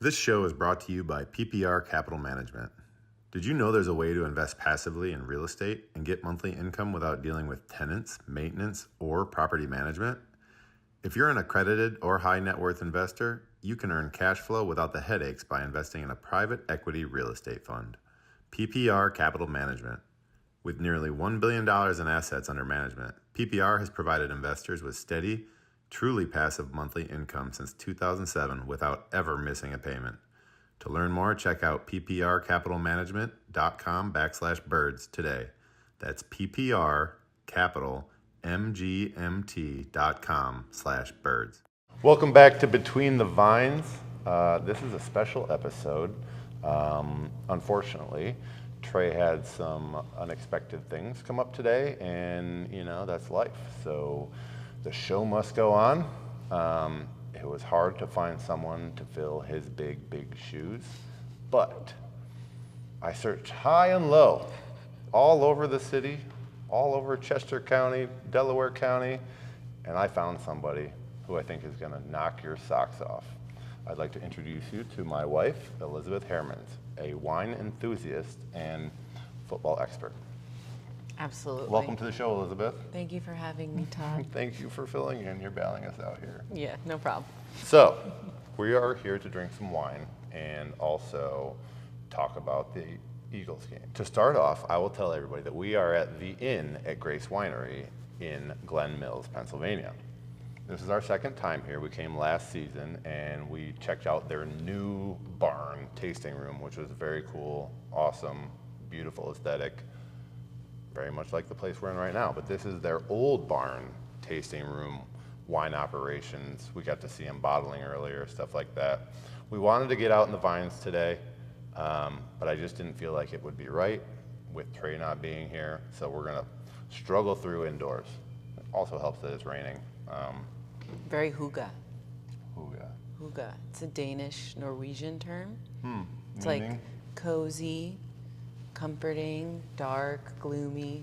This show is brought to you by PPR Capital Management. Did you know there's a way to invest passively in real estate and get monthly income without dealing with tenants, maintenance, or property management? If you're an accredited or high net worth investor, you can earn cash flow without the headaches by investing in a private equity real estate fund. PPR Capital Management. With nearly $1 billion in assets under management, PPR has provided investors with steady, truly passive monthly income since 2007 without ever missing a payment. To learn more, check out pprcapitalmanagement.com/birds today. That's pprcapitalmgmt.com/birds. Welcome back to Between the Vines. This is a special episode. Unfortunately, Trey had some unexpected things come up today, and that's life. So the show must go on. It was hard to find someone to fill his big shoes, but I searched high and low, all over the city, all over Chester County, Delaware County, and I found somebody who I think is gonna knock your socks off. I'd like to introduce you to my wife, Elizabeth Hermans, a wine enthusiast and football expert. Absolutely. Welcome to the show, Elizabeth. Thank you for having me, Todd. Thank you for filling in. You're bailing us out here. Yeah, no problem. So, we are here to drink some wine and also talk about the Eagles game. To start off, I will tell everybody that we are at the Inn at Grace Winery in Glen Mills, Pennsylvania. This is our second time here. We came last season and we checked out their new barn tasting room, which was very cool, awesome, beautiful aesthetic. Very much like the place we're in right now, but this is their old barn tasting room, wine operations. We got to see them bottling earlier, stuff like that. We wanted to get out in the vines today, but I just didn't feel like it would be right with Trey not being here, so we're gonna struggle through indoors. It also helps that it's raining. Very hygge. Hygge. Hygge. It's a Danish, Norwegian term. It's Meaning? like cozy, comforting, dark, gloomy.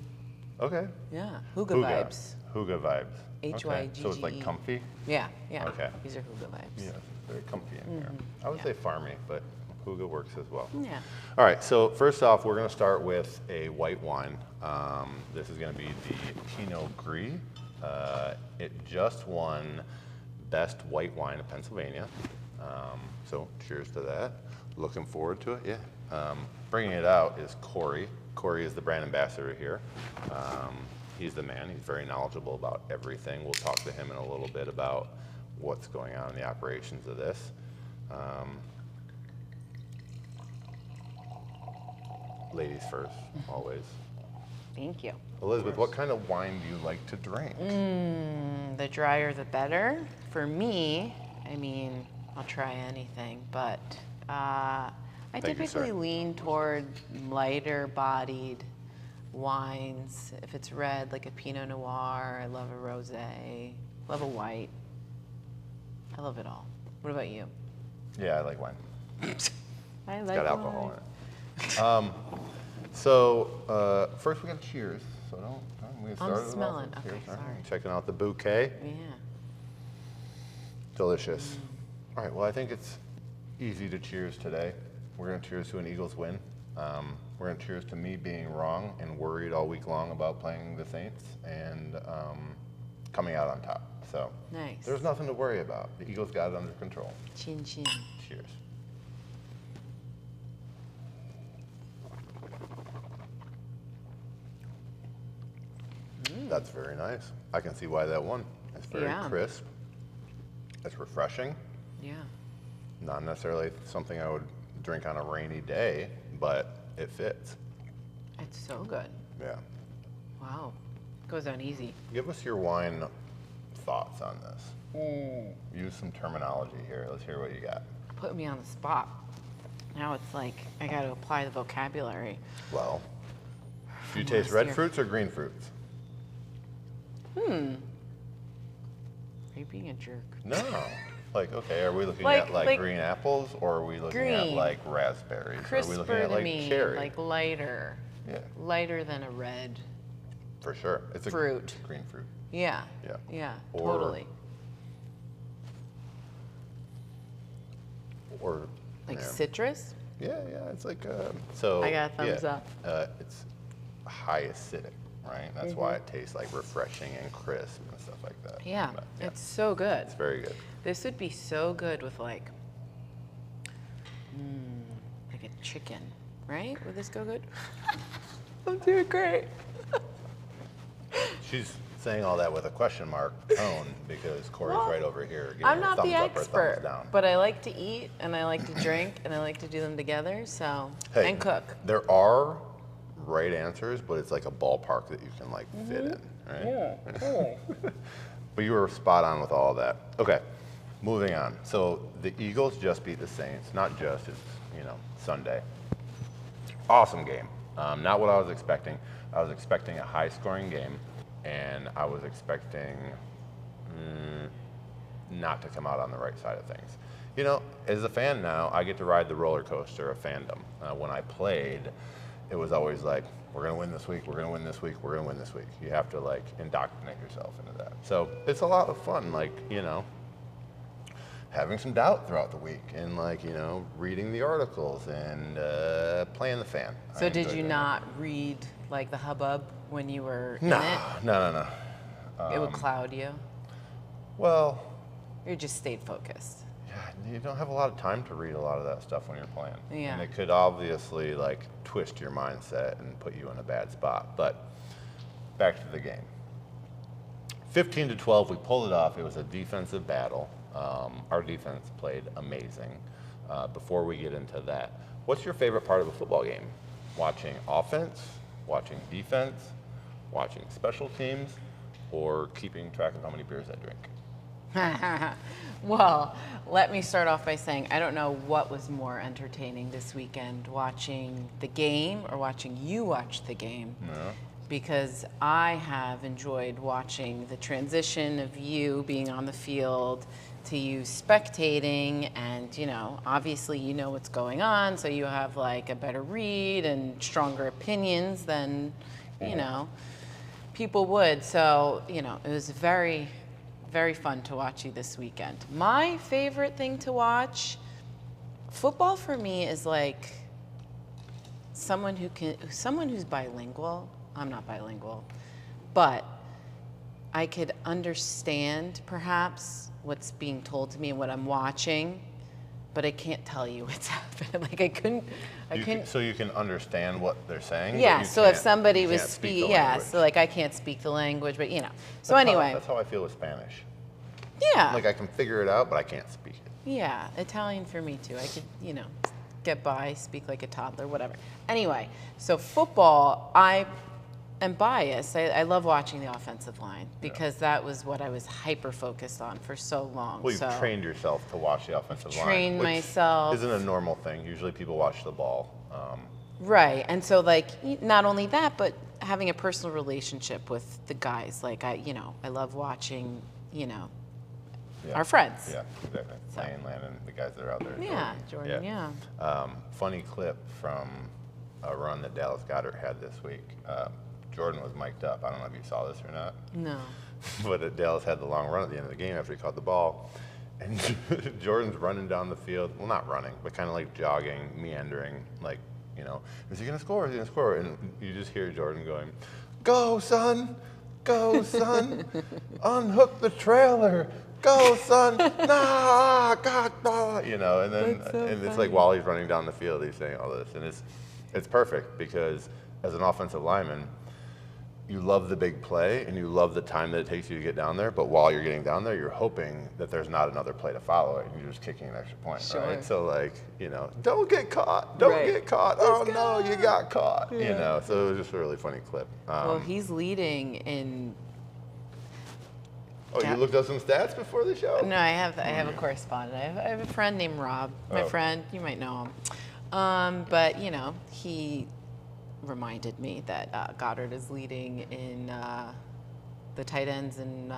Okay. Yeah, hygge Hygge. vibes. Hygge vibes. Hygge. Okay. So it's like comfy? Yeah. Okay. These are hygge vibes. Yes, very comfy in here. I would say farmy, but hygge works as well. Yeah. All right, so first off, we're going to start with a white wine. This is going to be the Pinot Gris. It just won Best White Wine of Pennsylvania. So cheers to that. Looking forward to it, yeah. Bringing it out is Corey. Corey is the brand ambassador here. He's the man. He's very knowledgeable about everything. We'll talk to him in a little bit about what's going on in the operations of this. Ladies first, always. Thank you. Elizabeth, what kind of wine do you like to drink? The drier the better. For me, I mean, I'll try anything, but I Thank you, typically sir. lean toward lighter bodied wines. If it's red, like a Pinot Noir, I love a rosé, love a white. I love it all. What about you? Yeah, I like wine. I It's like got alcohol wine. in it. So first we got cheers. So don't we get started. smelling. Cheers, Okay, all right. sorry. Checking out the bouquet. Yeah. Delicious. All right. Well, I think it's easy to cheers today. We're gonna cheers to an Eagles win. We're gonna cheers to me being wrong and worried all week long about playing the Saints and coming out on top. So Nice. there's nothing to worry about. The Eagles got it under control. Chin chin. Cheers. That's very nice. I can see why that won. It's very Yeah. crisp. It's refreshing. Yeah. Not necessarily something I would drink on a rainy day, but it fits. It's so good. Yeah. Wow. Goes down easy. Give us your wine thoughts on this. Use some terminology here. Let's hear what you got. Put me on the spot. Now it's like I got to apply the vocabulary. Well, do you From taste last red year. fruits or green fruits? Are you being a jerk? No. Like, okay, are we looking Like- at like like green apples or are we looking at green. like raspberries? Or are we Crisper looking at to like me, cherry? like lighter. Yeah, Lighter than a red. for sure. It's a Fruit. green fruit. Yeah. Yeah. Yeah, Or- totally. Or Like Yeah. citrus? Yeah, it's like so. I got a thumbs up. It's high acidic, right? That's why it tastes like refreshing and crisp and stuff like that. Yeah, But, it's so good. it's very good. This would be so good with like a chicken, right? Would this go good? I'm doing great. She's saying all that with a question mark tone because Corey's Well, right over here giving I'm her not thumbs the up or expert, thumbs down. but I like to eat and I like to drink and I like to do them together. So Hey, and cook. There are right answers, but it's like a ballpark that you can like fit in, right? Yeah, totally. But you were spot on with all of that. Okay, moving on. So the Eagles just beat the Saints. Not just, it's, Sunday. Awesome game. Not what I was expecting. I was expecting a high-scoring game, and I was expecting not to come out on the right side of things. As a fan now, I get to ride the roller coaster of fandom. When I played, it was always like, we're going to win this week, we're going to win this week, we're going to win this week. You have to, like, indoctrinate yourself into that. So it's a lot of fun, like, having some doubt throughout the week and, like, reading the articles and playing the fan. So I did enjoyed you that. not read like the hubbub when you were in No. it? It would cloud you. Well, You just stayed focused. yeah, you don't have a lot of time to read a lot of that stuff when you're playing. Yeah. And it could obviously, like, twist your mindset and put you in a bad spot. But back to the game. 15-12, we pulled it off. It was a defensive battle. Our defense played amazing. Before we get into that, what's your favorite part of a football game? Watching offense, watching defense, watching special teams, or keeping track of how many beers I drink? Well, let me start off by saying I don't know what was more entertaining this weekend, watching the game or watching you watch the game. No. Because I have enjoyed watching the transition of you being on the field to you spectating, and obviously you know what's going on, so you have like a better read and stronger opinions than people would. So it was very, very fun to watch you this weekend. My favorite thing to watch, football for me is like someone who's bilingual. I'm not bilingual, but I could understand perhaps what's being told to me and what I'm watching, but I can't tell you what's happening. Like I couldn't. So you can understand what they're saying? Yeah. but you So if can't- somebody you was can't speak the speaking, yeah. language. So like I can't speak the language, but So That's anyway. that's how I feel with Spanish. Yeah. Like I can figure it out, but I can't speak it. Yeah, Italian for me too. I could, get by, speak like a toddler, whatever. Anyway, so football, I am biased. I love watching the offensive line because that was what I was hyper focused on for so long. Well, you've trained yourself to watch the offensive line. Trained which myself. Isn't a normal thing. Usually people watch the ball. Right, and so like not only that, but having a personal relationship with the guys. Like I love watching, Yeah. our friends. Yeah, exactly. So. Lane, Landon, the guys that are out there. Yeah, Jordan, yeah. Funny clip from a run that Dallas Goedert had this week. Jordan was mic'd up. I don't know if you saw this or not. No. But Dallas had the long run at the end of the game after he caught the ball. And Jordan's running down the field. Well, not running, but kind of like jogging, meandering. Like, is he going to score? Is he going to score? And you just hear Jordan going, "Go, son! Go, son! Unhook the trailer! Go, son! Nah, God, nah!" And then That's so it's funny. like while he's running down the field, he's saying all this. And it's perfect because as an offensive lineman, you love the big play and you love the time that it takes you to get down there, but while you're getting down there, you're hoping that there's not another play to follow it and you're just kicking an extra point, Sure. right? So like, don't get caught, don't Right. get caught, Let's oh no, you got caught, Yeah. So it was just a really funny clip. Well, he's leading in. You looked up some stats before the show? No, I have a correspondent. I have a friend named Rob. My Oh. friend, you might know him. But he reminded me that Goddard is leading in the tight ends and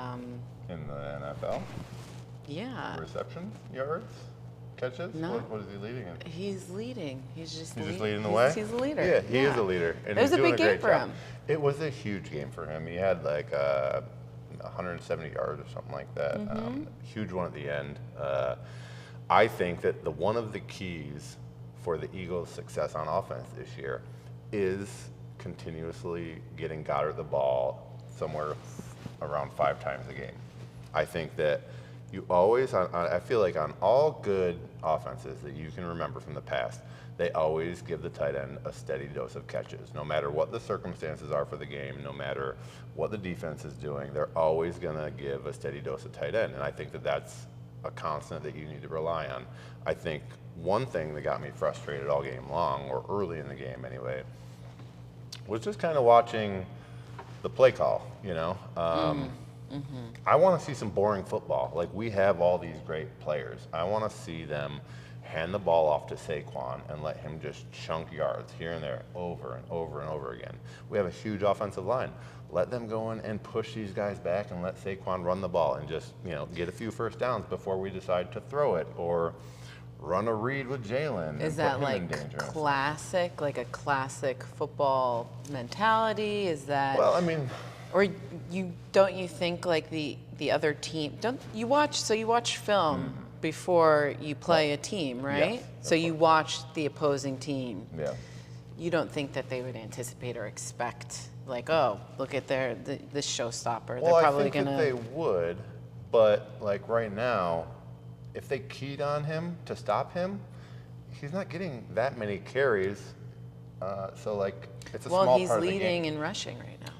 In the NFL? yeah, Receptions, yards, catches? No. What is he leading in? he's leading. He's just Leading the way? He's a leader. Yeah, he is a leader. And It was he's a doing big game great for job. him. It was a huge game for him. He had like 170 yards or something like that. Mm-hmm. Huge one at the end. I think that one of the keys for the Eagles' success on offense this year is continuously getting Goddard the ball somewhere around 5 times a game. I think that you always, I feel like on all good offenses that you can remember from the past, they always give the tight end a steady dose of catches. No matter what the circumstances are for the game, no matter what the defense is doing, they're always going to give a steady dose of tight end. And I think that that's a constant that you need to rely on. I think one thing that got me frustrated all game long, or early in the game anyway, was just kind of watching the play call, you know. I want to see some boring football. Like, we have all these great players. I want to see them hand the ball off to Saquon and let him just chunk yards here and there over and over and over again. We have a huge offensive line. Let them go in and push these guys back and let Saquon run the ball and just, you know, get a few first downs before we decide to throw it, or run a read with Jalen. Is that like classic, like a classic football mentality? Is that? Well, I mean, or don't you think like the other team? Don't you watch? So you watch film before you play a team, right? Yes, so you watch the opposing team. Yeah. You don't think that they would anticipate or expect, like, oh, look at this showstopper. Well, They're probably I think gonna. that they would, but like right now, if they keyed on him to stop him, he's not getting that many carries. So like, it's a small part of the game. Well, he's leading in rushing right now.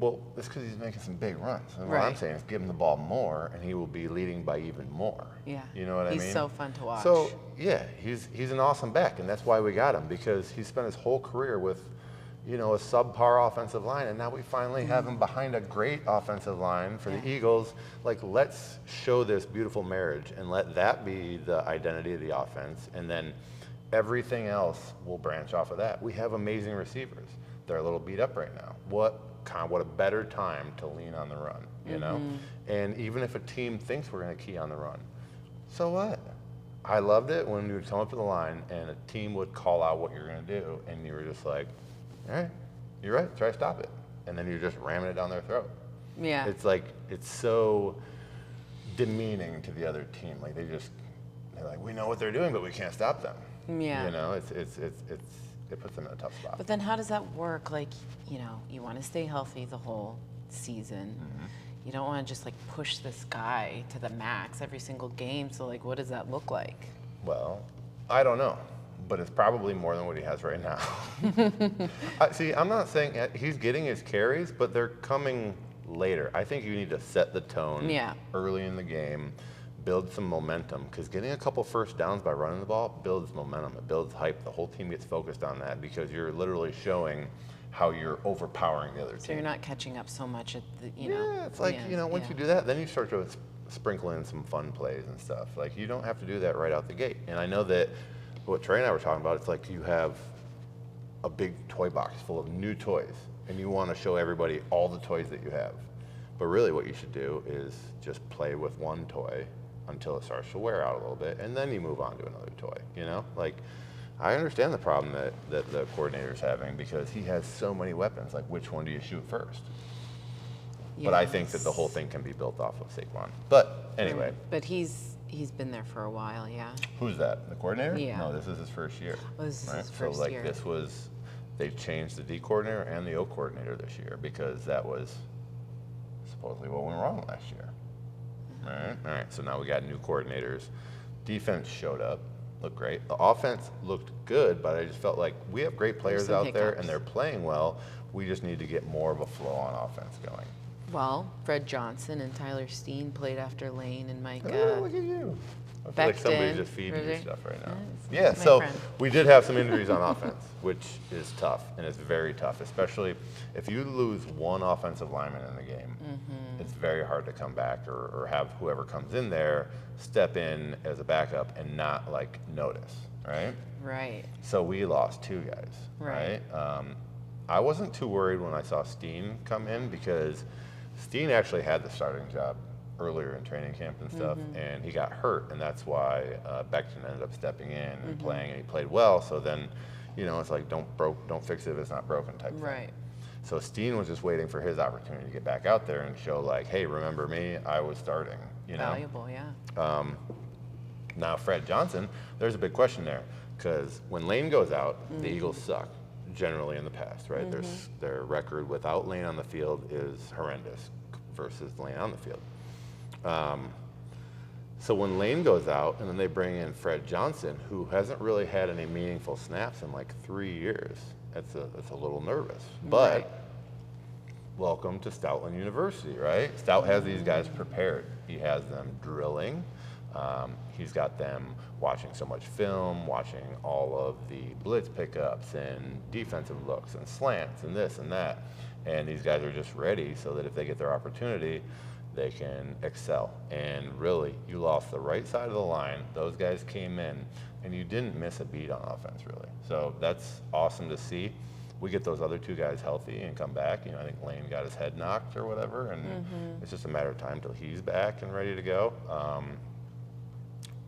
Well, it's because he's making some big runs. And what Right. I'm saying is give him the ball more, and he will be leading by even more. Yeah. You know what I mean? He's so fun to watch. So, yeah, he's an awesome back, and that's why we got him, because he spent his whole career with, you know, a subpar offensive line, and now we finally have him behind a great offensive line for the Eagles. Like, let's show this beautiful marriage, and let that be the identity of the offense, and then everything else will branch off of that. We have amazing receivers. They're a little beat up right now. What a better time to lean on the run, you know? And even if a team thinks we're going to key on the run, so what? I loved it when you would come up to the line and a team would call out what you're going to do, and you were just like, all right, you're right, try to stop it. And then you're just ramming it down their throat. Yeah. It's like, it's so demeaning to the other team. Like, they're like, we know what they're doing, but we can't stop them. Yeah. You know, it puts them in a tough spot. But then how does that work? Like, you know, you want to stay healthy the whole season. You don't want to just like push this guy to the max every single game. So like, what does that look like? Well, I don't know, but it's probably more than what he has right now. See, I'm not saying he's getting his carries, but they're coming later. I think you need to set the tone early in the game, build some momentum, because getting a couple first downs by running the ball builds momentum. It builds hype. The whole team gets focused on that because you're literally showing how you're overpowering the other team. So you're not catching up so much at the, you know. Yeah, it's like, you know, once you do that, then you start to sprinkle in some fun plays and stuff. Like, you don't have to do that right out the gate. And I know that what Trey and I were talking about, it's like you have a big toy box full of new toys, and you want to show everybody all the toys that you have. But really what you should do is just play with one toy until it starts to wear out a little bit, and then you move on to another toy, you know? Like, I understand the problem that the coordinator's having, because he has so many weapons. Like, which one do you shoot first? Yes. But I think that the whole thing can be built off of Saquon. But anyway. But he's been there for a while, yeah. Who's that? The coordinator? Yeah. No, this is his first year. Oh, this is his first year. This was, they changed the D coordinator and the O coordinator this year, because that was supposedly what went wrong last year. All right, so now we got new coordinators. Defense showed up, looked great. The offense looked good, but I just felt like we have great players out there, and they're playing well. We just need to get more of a flow on offense going. Well, Fred Johnson and Tyler Steen played after Lane and Micah. Oh, look at you. I feel like somebody's just feeding you stuff right now. Yeah, so we did have some injuries on offense, which is tough, and it's very tough, especially if you lose one offensive lineman in the game. It's very hard to come back or have whoever comes in there step in as a backup and not like notice, right? Right. So we lost 2 guys, right? I wasn't too worried when I saw Steen come in, because Steen actually had the starting job earlier in training camp and stuff, and he got hurt, and that's why Becton ended up stepping in and playing, and he played well. So then, you know, it's like don't fix it if it's not broken type thing. Right. So Steen was just waiting for his opportunity to get back out there and show like, hey, remember me? I was starting. You know. Valuable, yeah. Now, Fred Johnson, there's a big question there, because when Lane goes out, the Eagles suck, generally in the past, right? Their record without Lane on the field is horrendous versus Lane on the field. So when Lane goes out, and then they bring in Fred Johnson, who hasn't really had any meaningful snaps in like 3 years, it's a little nervous. But Right. welcome to Stoutland University, right? Stout has these guys prepared. He has them drilling. He's got them watching so much film, watching all of the blitz pickups and defensive looks and slants and this and that. And these guys are just ready so that if they get their opportunity, they can excel. And really, you lost the right side of the line. Those guys came in, and you didn't miss a beat on offense, really. So that's awesome to see. We get those other two guys healthy and come back. You know, I think Lane got his head knocked or whatever, and it's just a matter of time till he's back and ready to go.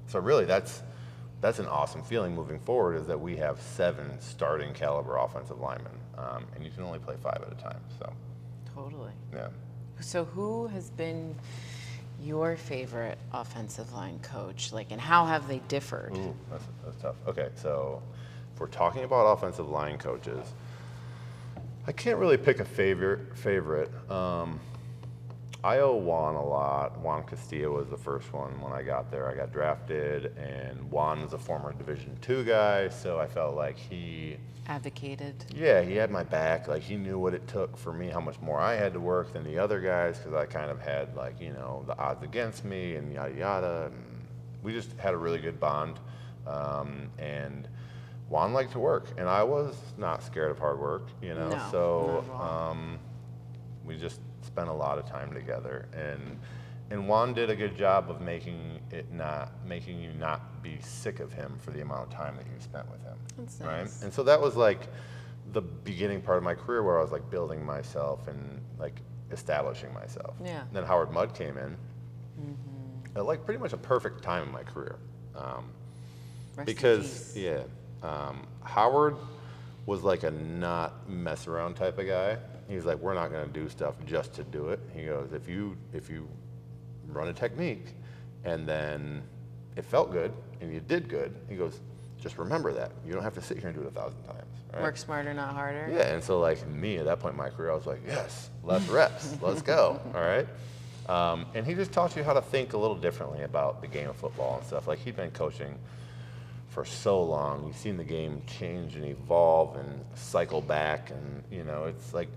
So really, that's an awesome feeling moving forward, is that we have 7 starting caliber offensive linemen, and you can only play 5 at a time. So Totally. yeah. So who has been your favorite offensive line coach? Like, and how have they differed? Ooh, that's tough. Okay, so if we're talking about offensive line coaches, I can't really pick a favorite. I owe Juan a lot. Juan Castillo was the first one when I got there. I got drafted, and Juan was a former Division II guy, so I felt like he Advocated. Yeah, he had my back. Like, he knew what it took for me, how much more I had to work than the other guys, because I kind of had, like, you know, the odds against me and yada yada. And we just had a really good bond. And Juan liked to work, and I was not scared of hard work, you know. No, so not at all. we just spent a lot of time together, and Juan did a good job of making you not be sick of him for the amount of time that you spent with him. That's right? nice. And so that was like the beginning part of my career, where I was like building myself and like establishing myself. Yeah. Then Howard Mudd came in at like pretty much a perfect time in my career. Rest in Because peace. Howard was like a not mess around type of guy. He's like, we're not going to do stuff just to do it. He goes, if you run a technique and then it felt good and you did good, he goes, just remember that. You don't have to sit here and do it 1,000 times. Right? Work smarter, not harder. Yeah, and so like me at that point in my career, I was like, yes, less reps, let's go, all right? And he just taught you how to think a little differently about the game of football and stuff. Like, he'd been coaching for so long. You've seen the game change and evolve and cycle back, and you know, it's like,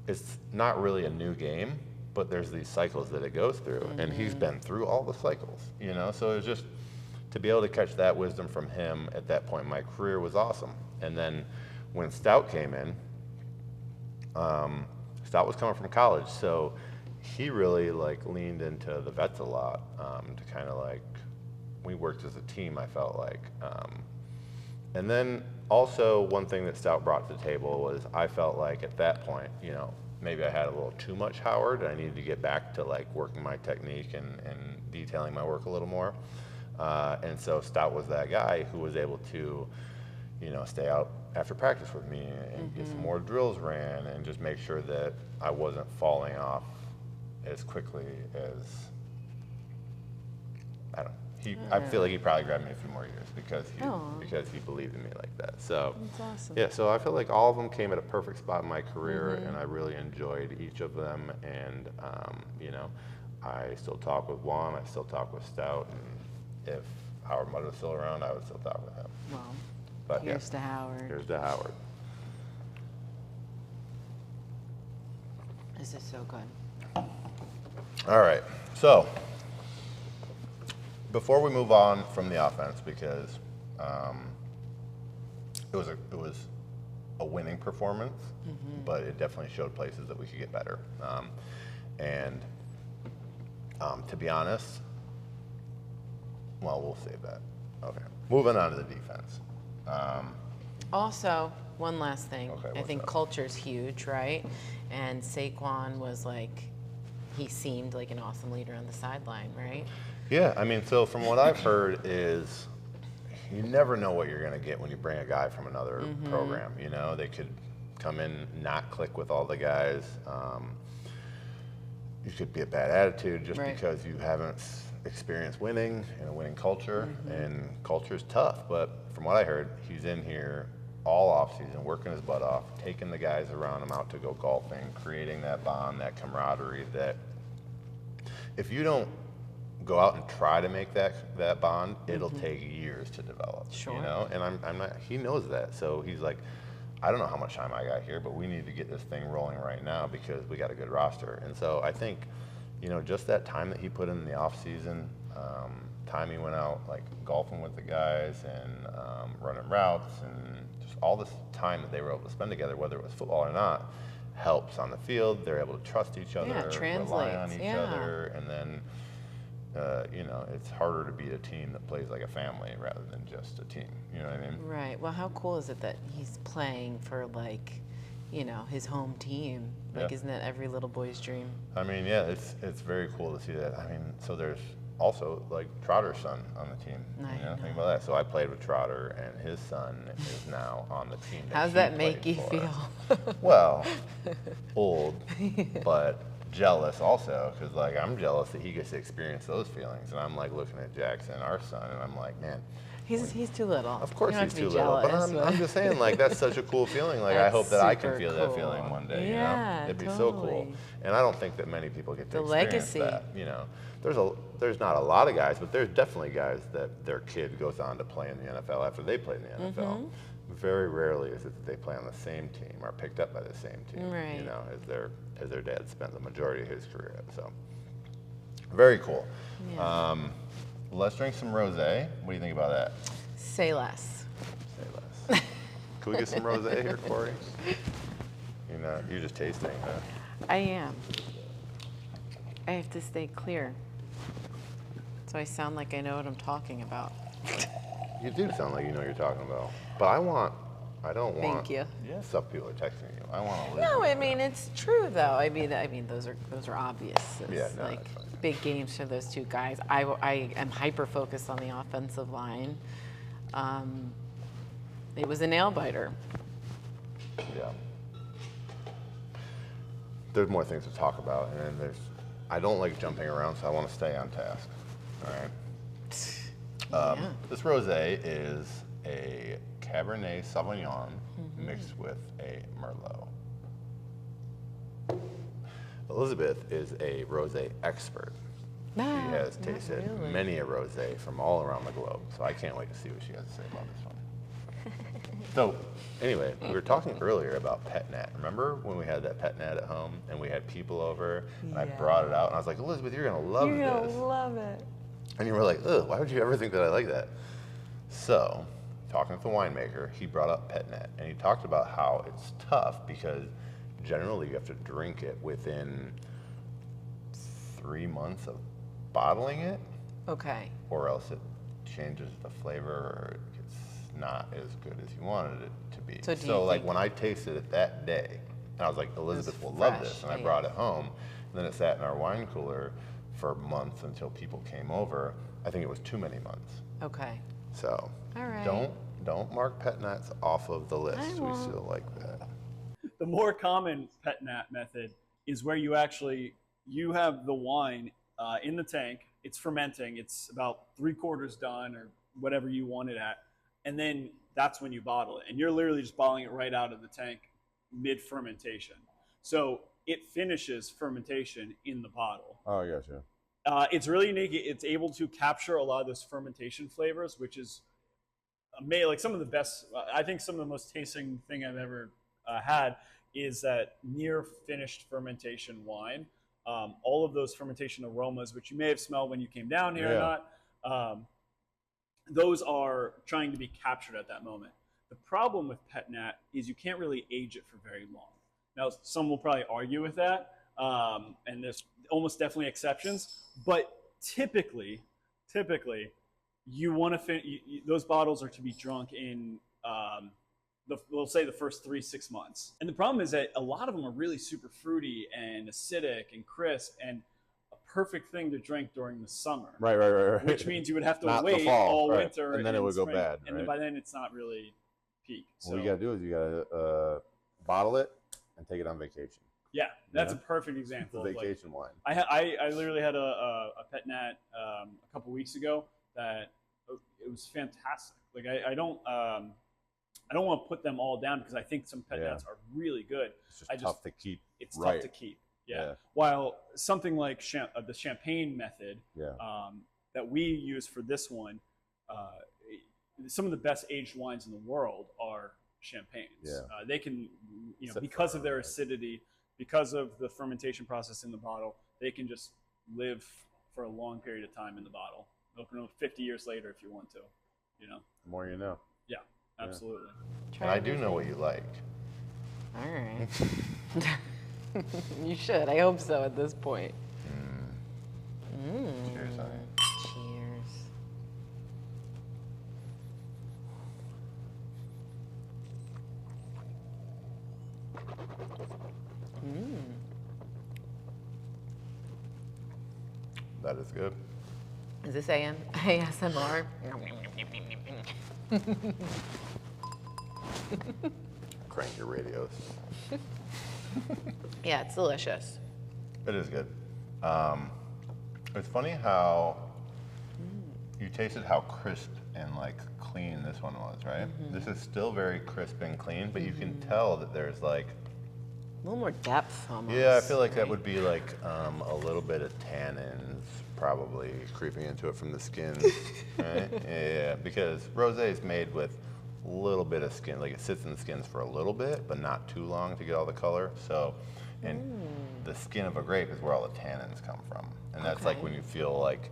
it's not really a new game, but there's these cycles that it goes through, and he's been through all the cycles, you know? So it was just, to be able to catch that wisdom from him at that point in my career was awesome. And then when Stout came in, Stout was coming from college, so he really like leaned into the vets a lot, to kind of like, we worked as a team, I felt like. And then also one thing that Stout brought to the table was, I felt like at that point, you know, maybe I had a little too much Howard, and I needed to get back to like working my technique and detailing my work a little more. And so Stout was that guy who was able to, you know, stay out after practice with me and get some more drills ran and just make sure that I wasn't falling off as quickly as, I don't know. I feel like he probably grabbed me a few more years because he believed in me like that. So That's awesome. yeah, so I feel like all of them came at a perfect spot in my career, and I really enjoyed each of them. And you know, I still talk with Juan, I still talk with Stout, and if Howard Mudd was still around, I would still talk with him. Well, But here's to Howard. here's to Howard. This is so good. All right, so before we move on from the offense, because it was a winning performance, but it definitely showed places that we could get better. And to be honest, well, we'll save that. Okay, moving on to the defense. Also, one last thing. Okay, I what's think up? culture's huge, right? And Saquon was like, he seemed like an awesome leader on the sideline, right? Yeah, I mean, so from what I've heard is, you never know what you're going to get when you bring a guy from another program. You know, they could come in, not click with all the guys. you could be a bad attitude just Right. because you haven't experienced winning in a winning culture, and culture is tough. But from what I heard, he's in here all off season, working his butt off, taking the guys around him out to go golfing, creating that bond, that camaraderie that if you don't go out and try to make that bond, it'll take years to develop. Sure. You know, and I'm not. He knows that, so he's like, I don't know how much time I got here, but we need to get this thing rolling right now because we got a good roster. And so I think, you know, just that time that he put in the off season, time he went out like golfing with the guys and running routes, and just all this time that they were able to spend together, whether it was football or not, helps on the field. They're able to trust each other, rely on each other, and then. You know, it's harder to beat a team that plays like a family rather than just a team. You know what I mean? Right. Well, how cool is it that he's playing for, like, you know, his home team? Like, isn't that every little boy's dream? I mean, yeah, it's very cool to see that. I mean, so there's also like Trotter's son on the team. I know. Think about that. So I played with Trotter, and his son is now on the team. How's that make you feel? Well, old, but jealous also, because like I'm jealous that he gets to experience those feelings, and I'm like looking at Jackson, our son, and I'm like, man, He's too little. of course you don't he's have to too be little, jealous, but I'm just saying, like, that's such a cool feeling. Like, I That's hope that I can super feel that cool. feeling one day. Yeah, you know, it'd be so cool. totally. And I don't think that many people get to The experience legacy. that. You know, there's not a lot of guys, but there's definitely guys that their kid goes on to play in the NFL after they play in the NFL. Very rarely is it that they play on the same team or picked up by the same team. Right. You know, as their dad spent the majority of his career at. So, very cool. Yeah. Let's drink some rosé. What do you think about that? Say less. Say less. Can we get some rosé here, Corey? You're just tasting, huh? I am. I have to stay clear. So I sound like I know what I'm talking about. You do sound like you know what you're talking about. But I don't want Thank you. stuff people are texting you. I want to No, I mean it's true though. I mean those are obvious. It's Yeah, no, like that's fine. big games for those two guys. I am hyper focused on the offensive line. It was a nail biter. Yeah. There's more things to talk about, and I don't like jumping around, so I want to stay on task. All right. Yeah. This rosé is a Cabernet Sauvignon mixed with a Merlot. Elizabeth is a rosé expert. She has tasted really. many a rosé from all around the globe, so I can't wait to see what she has to say about this one. So, anyway, we were talking earlier about pet nat. Remember when we had that pet nat at home and we had people over and I brought it out and I was like, Elizabeth, you're gonna love this. You're gonna love it. And you were like, ugh, why would you ever think that I like that? So, talking with the winemaker, he brought up pet nat and he talked about how it's tough because generally you have to drink it within 3 months of bottling it, Okay. or else it changes the flavor or it's not as good as you wanted it to be. So do you like think- when I tasted it that day, and I was like, Elizabeth will love fresh, this, and I yeah. brought it home, and then it sat in our wine cooler for months until people came over. I think it was too many months. Okay. So All right. don't mark pet nats off of the list. We won't. still like that. The more common pet nat method is where you have the wine in the tank. It's fermenting. It's about 3/4 done or whatever you want it at. And then that's when you bottle it. And you're literally just bottling it right out of the tank mid-fermentation. So it finishes fermentation in the bottle. Oh, yes, yeah. It's really unique. It's able to capture a lot of those fermentation flavors, which is like some of the best. I think some of the most tasting thing I've ever had is that near finished fermentation wine. All of those fermentation aromas, which you may have smelled when you came down here or not, those are trying to be captured at that moment. The problem with pet nat is you can't really age it for very long. Now, some will probably argue with that, and there's almost definitely exceptions, but typically, you want to those bottles are to be drunk in we'll say the first 3-6 months. And the problem is that a lot of them are really super fruity and acidic and crisp and a perfect thing to drink during the summer. Right. Which means you would have to Not the wait fall, all right. winter. And then it would go spring, bad, And right? by then it's not really peak. So, What you got to do is you got to bottle it and take it on vacation. Yeah, that's Yeah. a perfect It's a example. Of, like, vacation wine. I literally had a pet nat a couple weeks ago that it was fantastic. Like I don't want to put them all down because I think some pet nats are really good. It's just tough to keep. It's right. tough to keep. Yeah. While something like the champagne method that we use for this one, some of the best aged wines in the world are champagnes. Yeah. They can, because of their acidity, because of the fermentation process in the bottle, they can just live for a long period of time in the bottle. Open them 50 years later if you want to, The more you know. Yeah, absolutely. And I do know what you like. All right. You should. I hope so at this point. Cheers, honey. Cheers. That is good. Is this ASMR? Crank your radios. Yeah, it's delicious. It is good. It's funny how you tasted how crisp and like clean this one was, right? This is still very crisp and clean, but you can tell that there's like A little more depth almost. yeah, I feel like that would be like a little bit of tannins probably creeping into it from the skins, right? Yeah, because rosé is made with a little bit of skin, like it sits in the skins for a little bit, but not too long to get all the color. So, and the skin of a grape is where all the tannins come from, and that's like when you feel like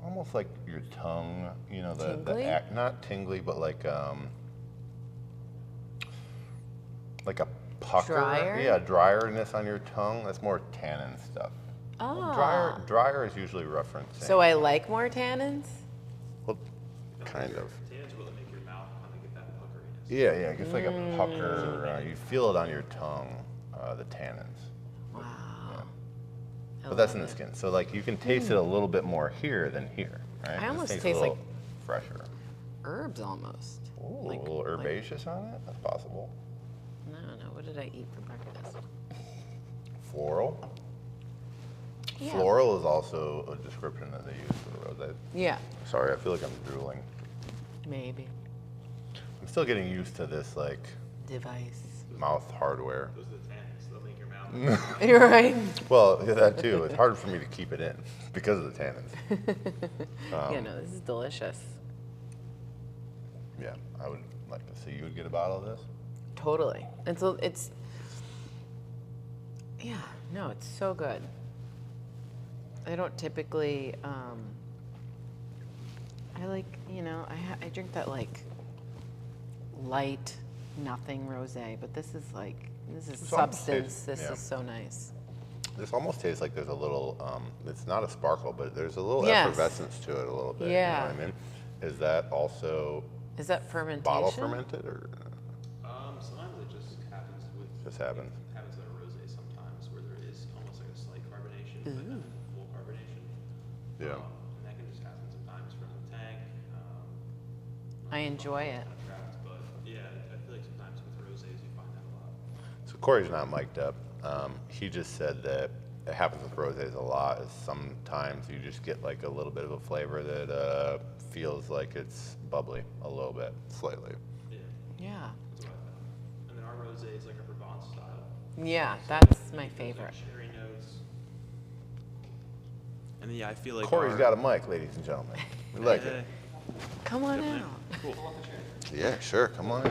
almost like your tongue, Tingly? not tingly, but like a pucker. Drier? Yeah, drierness on your tongue. That's more tannin stuff. Oh. Drier is usually referencing. So I like more tannins? Well, kind of. Tannins will make your mouth kind of get that puckeriness. Yeah, it gets like a pucker. You feel it on your tongue, the tannins. Wow. Yeah. I But that's in love the it. skin. So like you can taste it a little bit more here than here, right? I almost This tastes taste a like little fresher. Herbs almost. Ooh, Like- a little herbaceous on it. That's possible. No. What did I eat for breakfast? Floral. Yeah. Floral is also a description that they use for the rosé. Yeah, Sorry, I feel like I'm drooling. maybe. I'm still getting used to this like Device. mouth hardware. Those are the tannins. They'll make your mouth. You're right. Well, yeah, that too. It's hard for me to keep it in because of the tannins. Yeah, no, this is delicious. Yeah, I would like to see you would get a bottle of this. Totally. It's yeah, no, it's so good. I don't typically, I like, I drink that like light, nothing rosé, but this is This almost substance. tastes- This yeah. is so nice. This almost tastes like there's a little, it's not a sparkle, but there's a little Yes. effervescence to it a little bit. Yeah. You know what I mean? Is that also Is that fermentation? bottle fermented or Sometimes it just happens with. just happens? It happens with a rosé sometimes where there is almost like a slight carbonation, but not full carbonation. Yeah. And that can just happen sometimes from the tank. I enjoy it. Draft, but yeah, I feel like sometimes with rosés you find that a lot. So Corey's not mic'd up. He just said that it happens with rosés a lot. Is sometimes you just get like a little bit of a flavor that feels like it's bubbly a little bit, slightly. Yeah, Yeah. that's what I found. And then our rosé is like a Provence style. Yeah, that's my favorite. Cherry notes. And then yeah, I feel like Corey's got a mic, ladies and gentlemen. We like it. Come on out. Yeah, sure. Come on.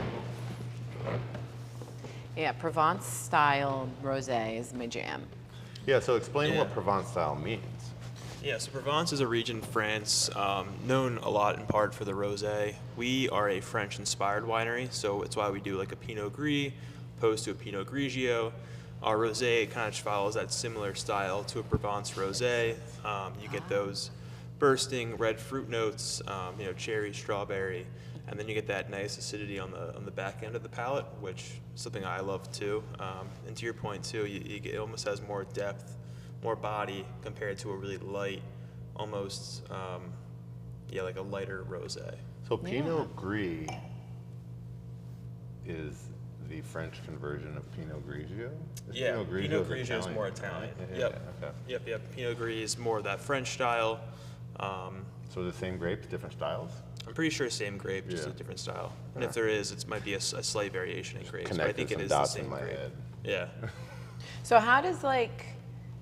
Yeah, Provence style rosé is my jam. Yeah. So explain Yeah. what Provence style means. Yeah, so Provence is a region in France known a lot in part for the rosé. We are a French-inspired winery, so it's why we do like a Pinot Gris opposed to a Pinot Grigio. Our rosé kind of follows that similar style to a Provence rosé. You get those bursting red fruit notes, cherry, strawberry, and then you get that nice acidity on the back end of the palate, which is something I love too. And to your point too, it almost has more depth, more body compared to a really light, almost, like a lighter rosé. So Pinot Gris is the French conversion of Pinot Grigio? Yeah, Pinot Grigio is more Italian. Right? Yep. Okay. Yep. Pinot Gris is more of that French style. So the same grapes, different styles? I'm pretty sure same grape, just Yeah. a different style. And if there is, it might be a slight variation in grapes. But I think Connected it some is the dots in same my grape. head. Yeah. So how does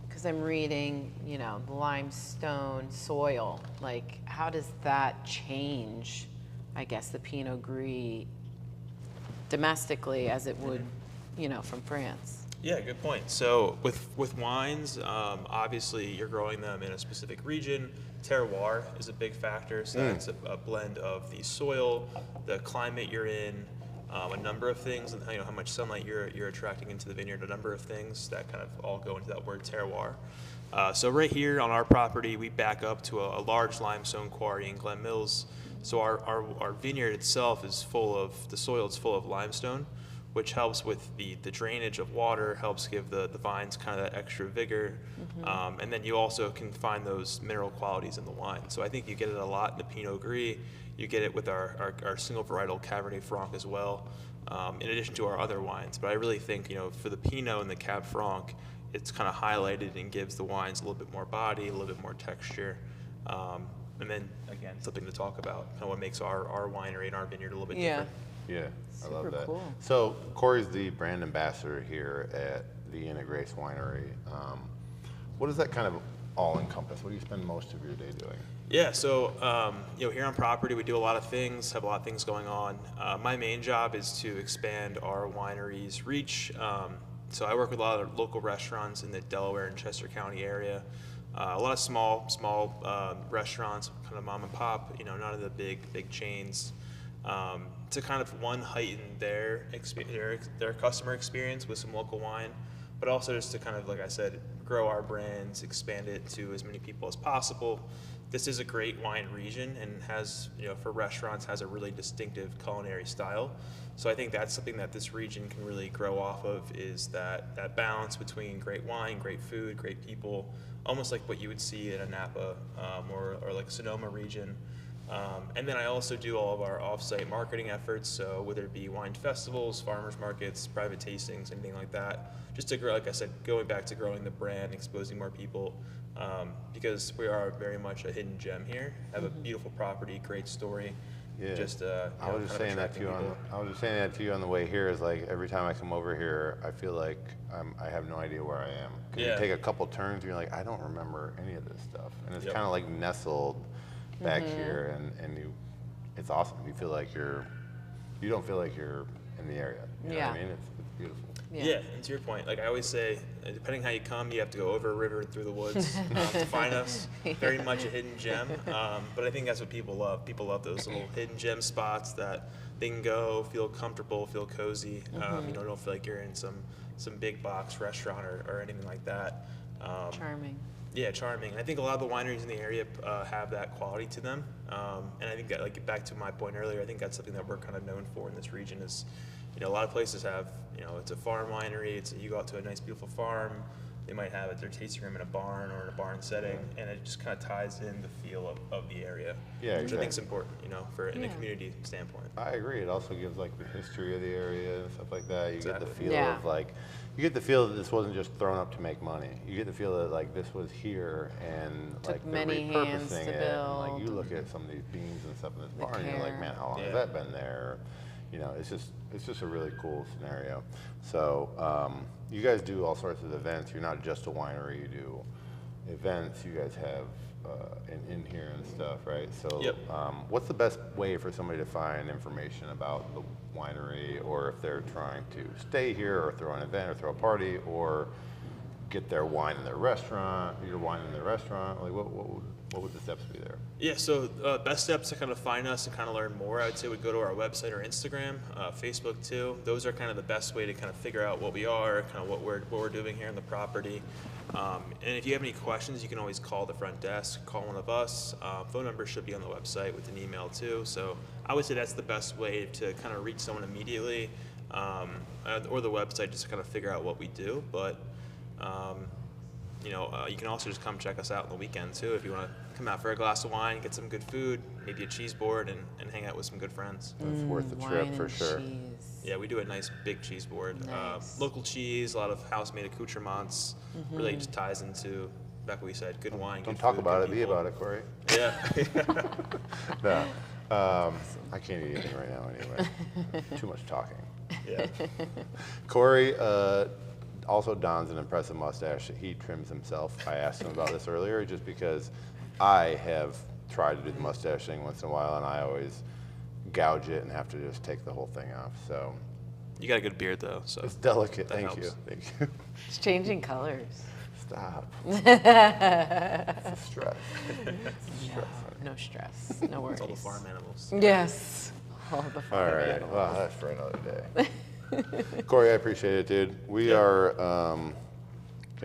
because I'm reading, the limestone soil, how does that change, I guess, the Pinot Gris domestically as it would, from France? Yeah, good point. So with wines, obviously you're growing them in a specific region. Terroir is a big factor. So that's a blend of the soil, the climate you're in, a number of things, and how much sunlight you're attracting into the vineyard. A number of things that kind of all go into that word terroir. So right here on our property, we back up to a large limestone quarry in Glen Mills. So our vineyard itself is full of the soil. It's full of limestone, which helps with the drainage of water, helps give the vines kind of that extra vigor. And then you also can find those mineral qualities in the wine. So I think you get it a lot in the Pinot Gris. You get it with our single varietal Cabernet Franc as well, in addition to our other wines. But I really think, for the Pinot and the Cab Franc, it's kind of highlighted and gives the wines a little bit more body, a little bit more texture. And then, again, something to talk about, kind of what makes our winery and our vineyard a little bit different. Yeah, I love Super that. cool. So Corey's the brand ambassador here at the Inn at Grace Winery. What does that kind of all encompass? What do you spend most of your day doing? Yeah, so here on property, we do a lot of things, have a lot of things going on. My main job is to expand our winery's reach. So I work with a lot of local restaurants in the Delaware and Chester County area. A lot of small restaurants, kind of mom and pop, none of the big chains. To kind of heighten their customer experience with some local wine, but also just to kind of, like I said, grow our brands, expand it to as many people as possible. This is a great wine region and has, for restaurants, has a really distinctive culinary style. So I think that's something that this region can really grow off of, is that balance between great wine, great food, great people, almost like what you would see in a Napa or like Sonoma region. And then I also do all of our off-site marketing efforts, so whether it be wine festivals, farmers markets, private tastings, anything like that, just to grow, like I said, going back to growing the brand, exposing more people, because we are very much a hidden gem here. Have a beautiful property, great story. Yeah. Just I was just saying that to you on the way here. Is like every time I come over here, I feel like I have no idea where I am. 'Cause you take a couple turns, and you're like, I don't remember any of this stuff, and it's kind of like nestled back here, and it's awesome. You feel like you don't feel like you're in the area. You know what I mean? It's beautiful. Yeah, and to your point, like I always say, depending how you come, you have to go over a river and through the woods to find us. Very much a hidden gem, but I think that's what people love. People love those little hidden gem spots that they can go, feel comfortable, feel cozy. Don't feel like you're in some big box restaurant or anything like that. Charming. Yeah, charming. I think a lot of the wineries in the area have that quality to them, and I think that, like, back to my point earlier, I think that's something that we're kind of known for in this region. Is, a lot of places have, it's a farm winery. You go out to a nice, beautiful farm. They might have their tasting room in a barn or in a barn setting, and it just kind of ties in the feel of the area. Yeah, which I think is important, in a community standpoint. I agree. It also gives like the history of the area and stuff like that. You get the feel Yeah. of like, you get the feel that this wasn't just thrown up to make money. You get the feel that like this was here and Took like they're many hands repurposing to it. And, like you build. look at some of these beans and stuff in this The barn, and you're like, care. man, how long has that been there? It's just a really cool scenario. So you guys do all sorts of events. You're not just a winery. You do events. You guys have an inn here and stuff, right? So what's the best way for somebody to find information about the winery, or if they're trying to stay here or throw an event or throw a party or get their wine in their restaurant, your wine in their restaurant? Like what would the steps be there? Yeah, so best steps to kind of find us and kind of learn more, I would say, would go to our website or Instagram, Facebook too. Those are kind of the best way to kind of figure out what we are, kind of what we're doing here on the property. And if you have any questions, you can always call the front desk, call one of us. Phone number should be on the website with an email too. So I would say that's the best way to kind of reach someone immediately, or the website, just to kind of figure out what we do. But you can also just come check us out on the weekend too if you want to come out for a glass of wine, get some good food, maybe a cheese board, and hang out with some good friends. It's worth the trip Wine for and sure. cheese. Yeah, we do a nice big cheese board. Nice. Local cheese, a lot of house-made accoutrements. Really just ties into back what we said, good wine, Don't good talk food, about good it, be people. about it, Corey. Yeah. No, I can't eat anything right now anyway. Too much talking. Yeah. Corey also dons an impressive mustache that he trims himself. I asked him about this earlier just because I have tried to do the mustache thing once in a while, and I always gouge it and have to just take the whole thing off. So You got a good beard though, so it's delicate. that Thank you. helps. Thank you. It's changing colors. Stop. It's a stress. No stress. No worries. it's all the farm animals. Yes. All the All farm right. animals. Well, that's for another day. Corey, I appreciate it, dude. We are going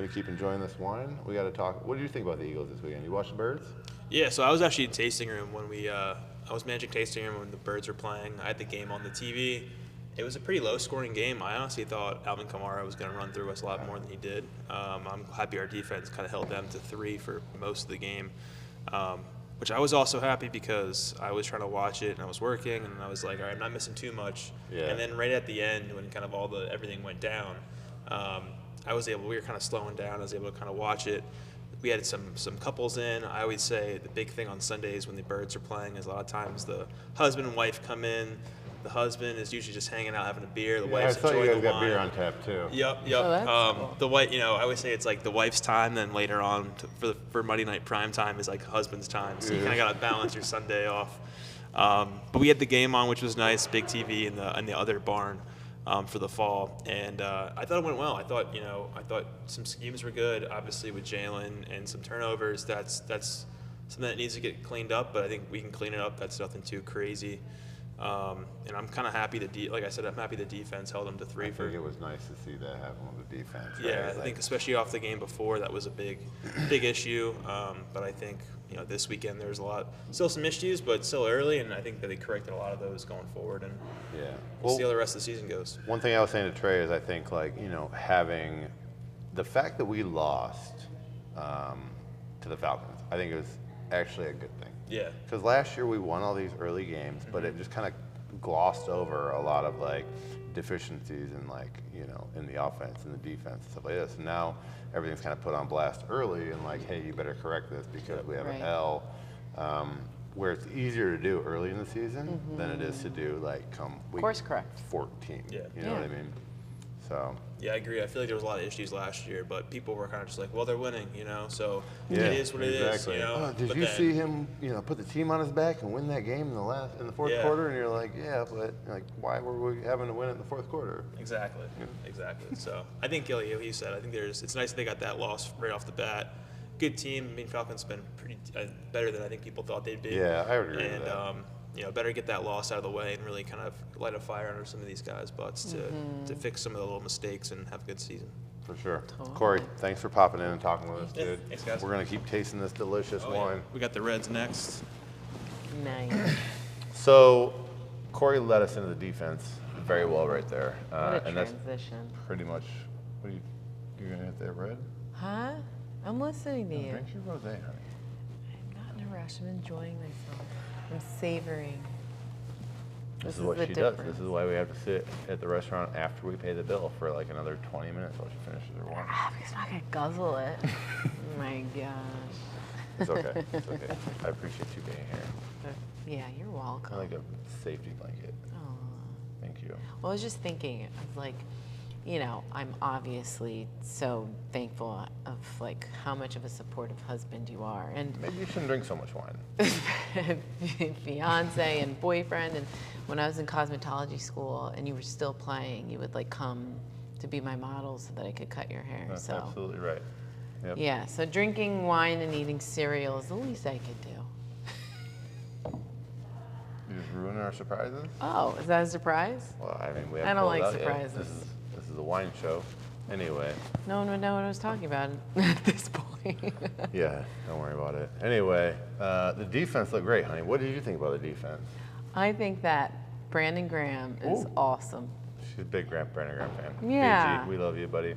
to keep enjoying this wine. We got to talk. What do you think about the Eagles this weekend? You watch the Birds? Yeah, so I was actually in tasting room when I was managing tasting room when the Birds were playing. I had the game on the TV. It was a pretty low-scoring game. I honestly thought Alvin Kamara was going to run through us a lot more than he did. I'm happy our defense kind of held them to 3 for most of the game, which I was also happy because I was trying to watch it and I was working and I was like, all right, I'm not missing too much. Yeah. And then right at the end, when kind of everything went down, we were kind of slowing down. I was able to kind of watch it. We had some couples in. I always say the big thing on Sundays when the Birds are playing is a lot of times the husband and wife come in. The husband is usually just hanging out having a beer. The I wife's saw you enjoying guys the got wine. beer on tap, too. Yep. Oh, that's cool. The wife, I always say it's like the wife's time, then later on for Monday night prime time is like husband's time. So you kind of got to balance your Sunday off. But we had the game on, which was nice, big TV in the other barn for the fall, and I thought it went well. I thought some schemes were good, obviously with Jalen and some turnovers. That's something that needs to get cleaned up, but I think we can clean it up. That's nothing too crazy. And I'm kind of happy like I said, I'm happy the defense held them to 3 I for. think it was nice to see that happen with the defense. Yeah, right? I think especially off the game before, that was a big issue. But I think this weekend there's still some issues, but still early, and I think that they corrected a lot of those going forward, and Yeah. we'll see how the rest of the season goes. One thing I was saying to Trey is I think having the fact that we lost to the Falcons, I think it was actually a good thing. Yeah. Because last year we won all these early games, but it just kind of glossed over a lot of deficiencies in the offense and the defense and stuff like this. And now everything's kind of put on blast early and hey, you better correct this because we have Right. an L. Where it's easier to do early in the season than it is to do come week Course correct. 14. Yeah. You know what I mean? So. Yeah, I agree. I feel like there was a lot of issues last year, but people were kind of just like, well, they're winning, so Yeah, it is what it is, exactly. Did But you then- see him, put the team on his back and win that game in the fourth Yeah. quarter? And you're like, yeah, but why were we having to win it in the fourth quarter? Exactly. So I think, like you said, I think it's nice that they got that loss right off the bat. Good team. I mean, Falcons been pretty better than I think people thought they'd be. Yeah, I would agree with and, that. better get that loss out of the way and really kind of light a fire under some of these guys' butts to fix some of the little mistakes and have a good season. For sure. Totally. Corey, thanks for popping in and talking with us, Yeah, dude. thanks, guys. We're going to keep tasting this delicious Oh, yeah. wine. We got the Reds next. Nice. So, Corey led us into the defense very well right there. What a and that's transition. pretty much, you're going to hit that red? Huh? I'm listening to you. Drink your rosé, honey. I'm not in a rush. I'm enjoying myself. I'm savoring. This is is what the she does. difference. This is why we have to sit at the restaurant after we pay the bill for another 20 minutes while she finishes her wine. Because I'm not going to guzzle it. Oh my gosh. It's okay. It's okay. I appreciate you being here. But, yeah, you're welcome. I like a safety blanket. Aw. Thank you. Well, I was just thinking, I was like, I'm obviously so thankful of how much of a supportive husband you are, and Maybe you shouldn't drink so much wine. fiance and boyfriend. And when I was in cosmetology school, and you were still playing, you would come to be my model so that I could cut your hair. That's so absolutely right. Yep. yeah, so drinking wine and eating cereal is the least I could do. You just ruining our surprises? Oh, is that a surprise? Well, I mean, we I haven't don't pulled it like out yet. surprises. This is a wine show. Anyway, No one would know what I was talking about at this point. yeah, don't worry about it. Anyway, the defense looked great, honey. What did you think about the defense? I think that Brandon Graham is Ooh. awesome. She's a big Brandon Graham fan. Yeah. BG, we love you, buddy.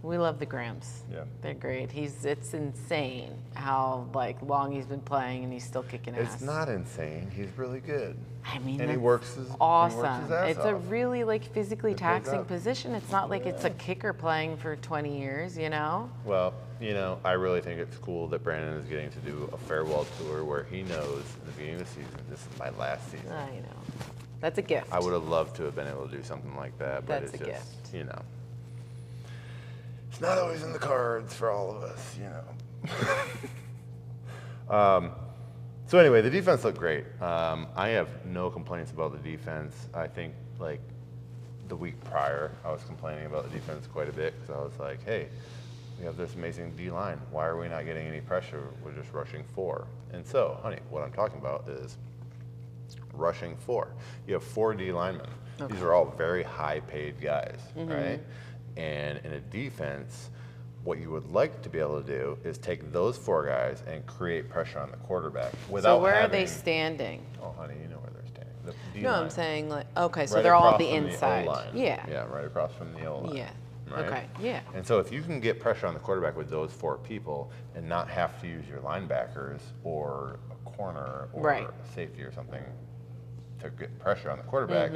We love the Grams. Yeah. They're great. It's insane how like long he's been playing and he's still kicking ass. It's not insane. He's really good. I mean, And he that's works his awesome. ass It's a off. really like physically It plays taxing out. position. It's not like it's a kicker playing for 20 years, you know? Well, you know, I really think it's cool that Brandon is getting to do a farewell tour where he knows in the beginning of the season, this is my last season. I know. That's a gift. I would have loved to have been able to do something like that, but That's it's a just, gift. you know. It's not always in the cards for all of us, you know. So anyway, the defense looked great. I have no complaints about the defense. I think like the week prior, I was complaining about the defense quite a bit because I was like, hey, we have this amazing D-line. Why are we not getting any pressure? We're just rushing 4. And so, honey, what I'm talking about is rushing 4. You have 4 D linemen. Okay. These are all very high-paid guys, right? And in a defense, what you would like to be able to do is take those 4 guys and create pressure on the quarterback without So where having, are they standing? Oh, honey, you know where they're standing. The No, D-line. I'm saying like, okay, so Right they're all across the from inside. O-line. Yeah. Yeah, right across from the O-line. Yeah. Right? Okay. Yeah. And so if you can get pressure on the quarterback with those 4 people and not have to use your linebackers or a corner or Right. a safety or something to get pressure on the quarterback,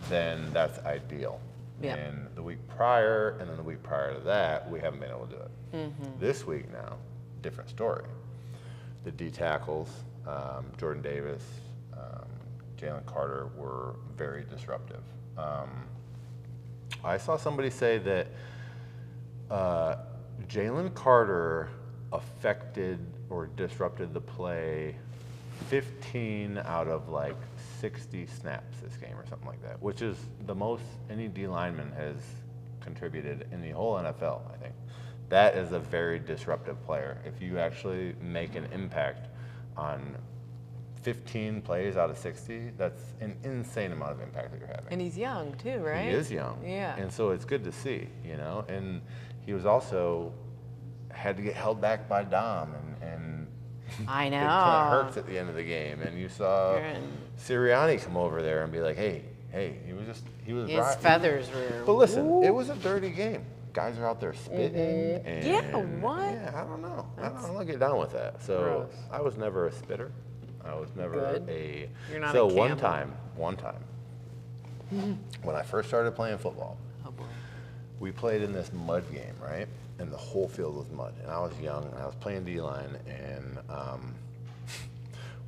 then that's ideal. Yeah. And the week prior and then the week prior to that, we haven't been able to do it. This week now, different story. The D tackles, Jordan Davis, Jalen Carter were very disruptive. I saw somebody say that Jalen Carter affected or disrupted the play 15 out of like 60 snaps this game or something like that, which is the most any D lineman has contributed in the whole NFL, I think. That is a very disruptive player. If you actually make an impact on 15 plays out of 60, that's an insane amount of impact that you're having. And he's young too, right? He is young. Yeah. And so it's good to see, you know. And he was also had to get held back by Dom and I it know. kind of hurts at the end of the game. And you saw You're in- Sirianni come over there and be like, hey, he was His right. feathers were. But listen, it was a dirty game. Guys are out there spitting. And, Yeah, what? Yeah, I don't know. I don't get down with that. So Gross. I was never a spitter. I was never Good. a. You're not so a one Campbell. time, when I first started playing football, Oh boy. we played in this mud game, right? And the whole field was mud. And I was young, and I was playing D-line, and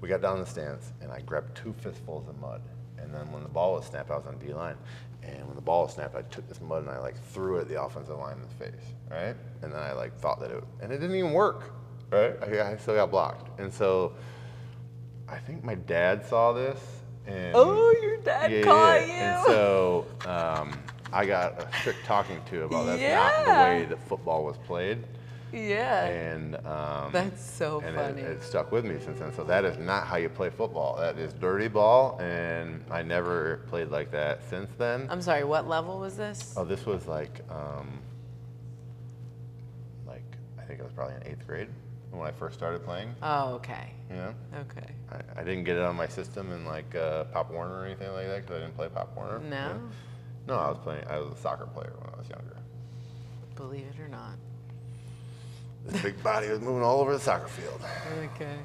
we got down in the stands, and I grabbed 2 fistfuls of mud. And then when the ball was snapped, I was on D-line. And when the ball was snapped, I took this mud and I like threw it at the offensive lineman's face, right? And then I like thought that and it didn't even work, right? I still got blocked. And so I think my dad saw this. And Oh, your dad caught you. And so I got a strict talking to about that's not the Yeah. way that football was played. Yeah. And That's so and funny. it stuck with me since then. So that is not how you play football. That is dirty ball, and I never played like that since then. I'm sorry, what level was this? Oh, this was like I think it was probably in 8th grade when I first started playing. Oh, okay. You know, Okay. I didn't get it on my system in like Pop Warner or anything like that because I didn't play Pop Warner. No? Yeah. No, I was a soccer player when I was younger. Believe it or not. This big body was moving all over the soccer field. Okay.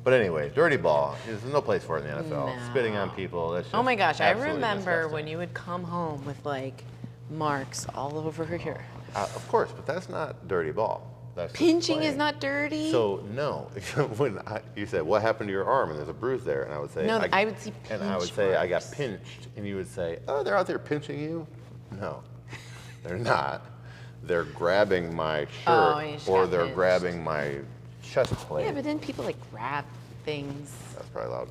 But anyway, dirty ball. There's no place for it in the NFL. No. Spitting on people. That's just Oh my gosh, I absolutely remember disgusting. when you would come home with like marks all over here. Of course, but that's not dirty ball. That's just Pinching is playing. not dirty. So no, when you said what happened to your arm and there's a bruise there, and I would say No, I would see and I would pinch say I got marks. pinched, and you would say, oh, they're out there pinching you. No, they're not. They're grabbing my Oh, shirt you just or got they're pinched. grabbing my chest plate. Yeah, but then people like grab things. That's probably loud.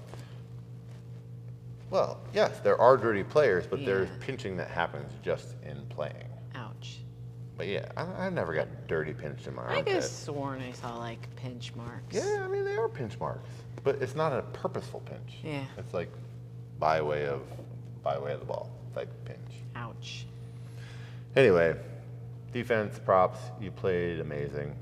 Well, yes, there are dirty players, but there's Yeah. pinching that happens just in playing. Ouch. But yeah, I never got dirty pinched in my I armpit. could have sworn I saw like pinch marks. Yeah, I mean they are pinch marks, but it's not a purposeful pinch. Yeah. It's like by way of the ball type pinch. Ouch. Anyway, defense props. You played amazing.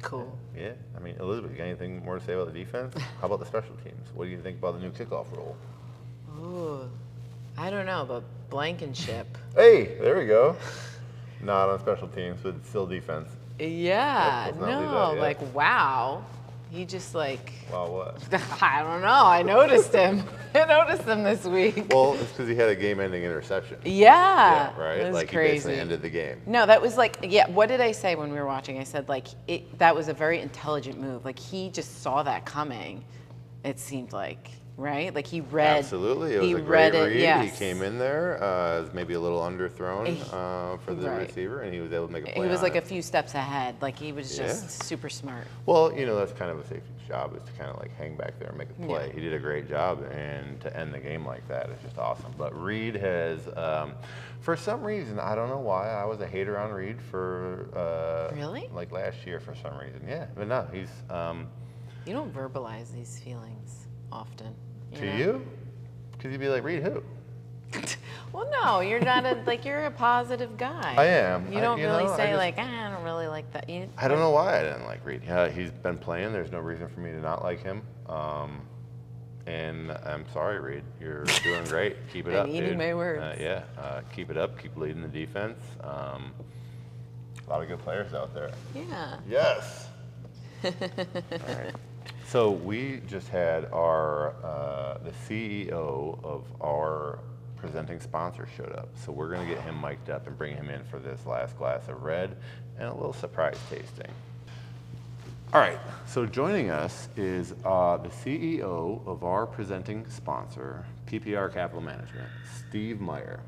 Cool. Yeah, I mean Elizabeth, you got anything more to say about the defense? How about the special teams? What do you think about the new kickoff rule? Ooh, I don't know, but Blankenship. Hey, there we go. Not on special teams, but still defense. Yeah, Let's not leave no, that yet. like wow. He just like, Wow, what? I don't know. I noticed him. I noticed him this week. Well, it's because he had a game-ending interception. Yeah, Right? it was Like crazy. he basically ended the game. No, that was like, yeah, what did I say when we were watching? I said, like, that was a very intelligent move. Like, he just saw that coming, it seemed like, right? Like, he read. Absolutely. It was he a great read. Yes. He came in there, maybe a little underthrown for the Right. receiver, and he was able to make a play. He was on like it. a few steps ahead. Like, he was just Yeah. super smart. Well, you know, that's kind of a safety's job, is to kind of like hang back there and make a play. Yeah. He did a great job, and to end the game like that is just awesome. But Reed has, for some reason, I don't know why, I was a hater on Reed for Really? like last year for some reason. Yeah, but no, he's You don't verbalize these feelings often. to know? you, because you'd be like, Reed who? Well, no, you're not like, you're a positive guy. I am. You don't really I say just- like, I don't really like that. I don't know why I didn't like Reed. Yeah, he's been playing. There's no reason for me to not like him. And I'm sorry, Reed. You're doing great. Keep it I'm up, eating dude. my words. Keep it up. Keep leading the defense. A lot of good players out there. Yeah. Yes. All right. So we just had our the CEO of our presenting sponsor showed up. So we're going to get him mic'd up and bring him in for this last glass of red and a little surprise tasting. All right, so joining us is the CEO of our presenting sponsor, PPR Capital Management, Steve Meyer.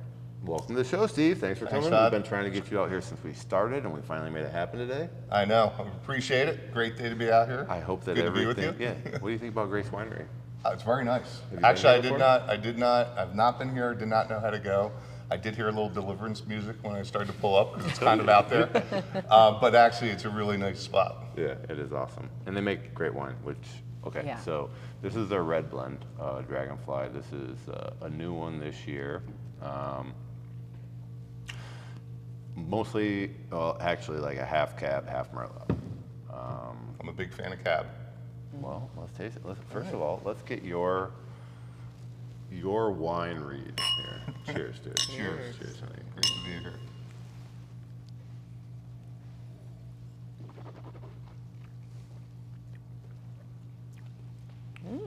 Welcome to the show, Steve. Thanks for Thanks, coming. Todd. We've been trying to get you out here since we started, and we finally made it happen today. I know. I appreciate it. Great day to be out here. I hope that Good to be with everything. you. Yeah. What do you think about Grace Winery? It's very nice. Have you Actually, been here I did not. I've not been here. Did not know how to go. I did hear a little Deliverance music when I started to pull up because it's kind of out there. But actually, it's a really nice spot. Yeah, it is awesome, and they make great wine. Which okay, Yeah. so this is their red blend, Dragonfly. This is a new one this year. Mostly, well, actually, like a half cab, half Merlot. I'm a big fan of Cab. Well, let's taste it. First of all, let's get your wine read here. Cheers, dude. Cheers. Cheers, honey. Great to be here.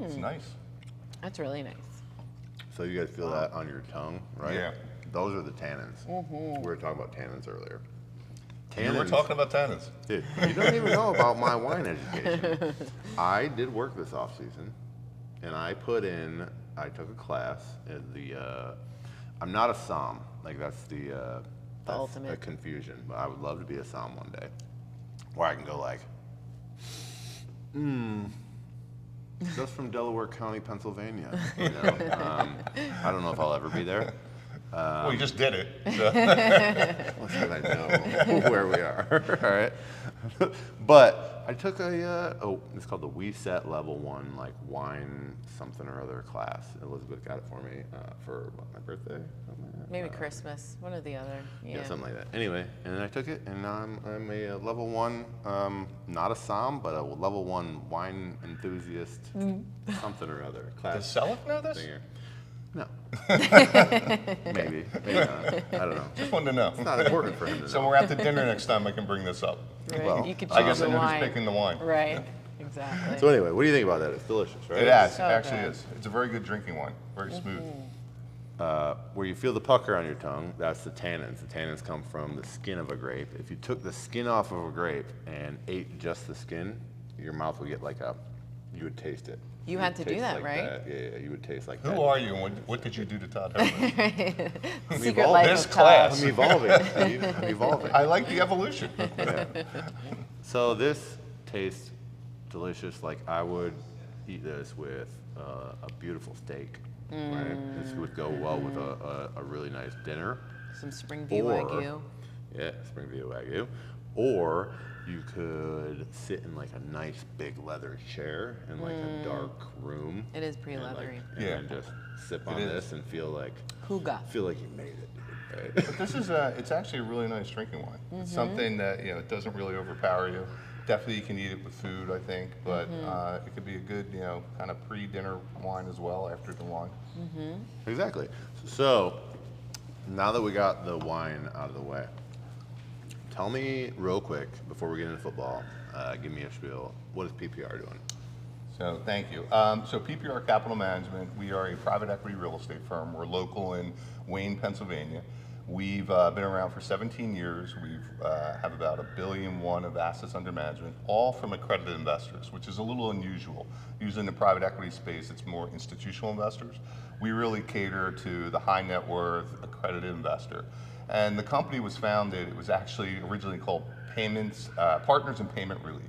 It's nice. That's really nice. So you guys feel that on your tongue, right? Yeah. Those are the tannins. We were talking about tannins earlier. You were talking about tannins. Dude, you don't even know about my wine education. I did work this off season, and I took a class at I'm not a somm. Like that's that's ultimate. a confusion. But I would love to be a somm one day, where I can go like, just from Delaware County, Pennsylvania. You know? I don't know if I'll ever be there. Well, you just did it. So. Well, so I know where we are, all right? But I took it's called the We Set Level 1, like wine something or other class. Elizabeth got it for me for my birthday. Something like that. Maybe Christmas, one or the other. Yeah, something like that. Anyway, and then I took it, and I'm a level 1, not a somm, but a level 1 wine enthusiast, something or other. Class Does Selleck know this? singer. No. maybe not. I don't know. Just wanted to know. It's not important for him to know. So we're at the dinner next time. I can bring this up. Right. Well, You could I guess choose I the know wine. who's picking the wine. Right. Exactly. So anyway, what do you think about that? It's delicious, right? It is. So It actually good. is. It's a very good drinking wine. Very smooth. Where you feel the pucker on your tongue, that's the tannins. The tannins come from the skin of a grape. If you took the skin off of a grape and ate just the skin, your mouth would get you would taste it. You had to do taste that, like right? Yeah, you would taste like that. Who are you and what did you do to Todd Herman? Secret evolved. life This of class. Todd. I'm evolving, Steve. I'm evolving. I like the evolution. So this tastes delicious. Like I would eat this with a beautiful steak. Right? This would go well with a really nice dinner. Some spring view Or- wagyu. Yeah, spring view wagyu. Or you could sit in like a nice big leather chair in like a dark room. It is pretty and, like, leathery. and Yeah. then just sip on is. this and feel like Huga. you made it, dude, right? This is it's actually a really nice drinking wine. It's something that it doesn't really overpower you. Definitely you can eat it with food, I think, but it could be a good, kind of pre-dinner wine as well after the wine. Exactly. So now that we got the wine out of the way, tell me real quick before we get into football, give me a spiel. What is PPR doing? So thank you. So PPR Capital Management, we are a private equity real estate firm. We're local in Wayne, Pennsylvania. We've been around for 17 years. We have about $1.1 billion of assets under management, all from accredited investors, which is a little unusual. Usually in the private equity space, it's more institutional investors. We really cater to the high net worth accredited investor. And the company was founded, it was actually originally called Partners in Payment Relief.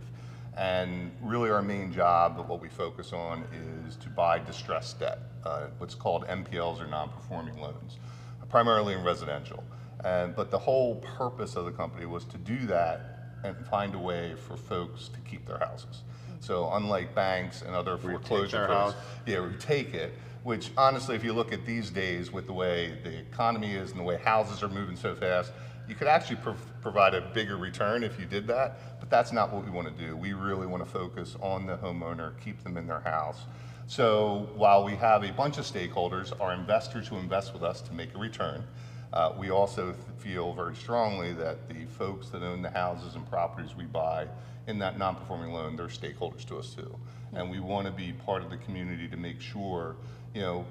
And really our main job, what we focus on, is to buy distressed debt, what's called NPLs or non-performing loans, primarily in residential. But the whole purpose of the company was to do that and find a way for folks to keep their houses. So unlike banks and other foreclosure firms, we take it, which honestly, if you look at these days with the way the economy is and the way houses are moving so fast, you could actually provide a bigger return if you did that, but that's not what we want to do. We really want to focus on the homeowner, keep them in their house. So while we have a bunch of stakeholders, our investors who invest with us to make a return, we also feel very strongly that the folks that own the houses and properties we buy in that non-performing loan, they're stakeholders to us too. And we want to be part of the community to make sure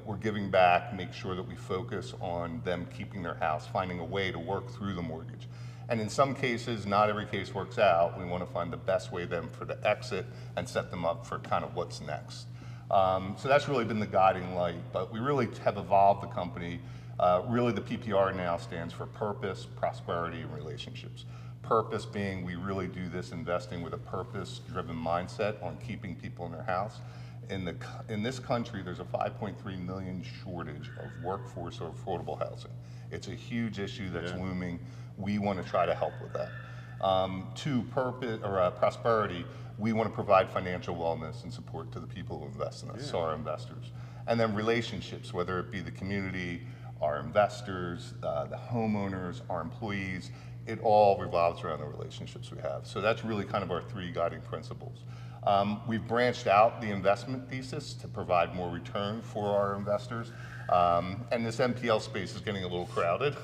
we're giving back, make sure that we focus on them keeping their house, finding a way to work through the mortgage. And in some cases, not every case works out. We want to find the best way then for the exit and set them up for kind of what's next. So that's really been the guiding light, but we really have evolved the company. Really the PPR now stands for purpose, prosperity, and relationships. Purpose being we really do this investing with a purpose-driven mindset on keeping people in their house. In this country, there's a 5.3 million shortage of workforce or affordable housing. It's a huge issue that's looming. We want to try to help with that. To purpose or prosperity, we want to provide financial wellness and support to the people who invest in us, so our investors. And then relationships, whether it be the community, our investors, the homeowners, our employees, it all revolves around the relationships we have. So that's really kind of our three guiding principles. We've branched out the investment thesis to provide more return for our investors. And this NPL space is getting a little crowded.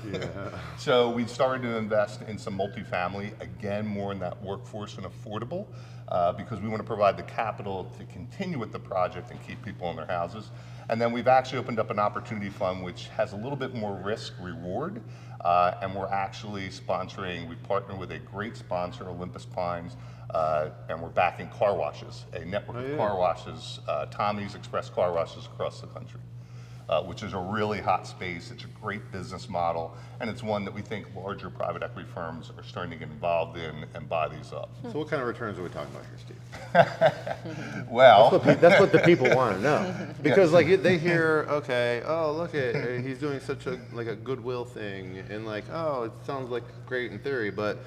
So we started to invest in some multifamily, again, more in that workforce and affordable, because we want to provide the capital to continue with the project and keep people in their houses. And then we've actually opened up an opportunity fund which has a little bit more risk reward. And we're actually sponsoring, we partner with a great sponsor, Olympus Pines, and we're backing car washes, a network of car washes, Tommy's Express car washes across the country, which is a really hot space. It's a great business model, and it's one that we think larger private equity firms are starting to get involved in and buy these up. So what kind of returns are we talking about here, Steve? Well, that's what the people want to know. Because like they hear, okay, oh look at he's doing such a goodwill thing, and like, oh, it sounds like great in theory, but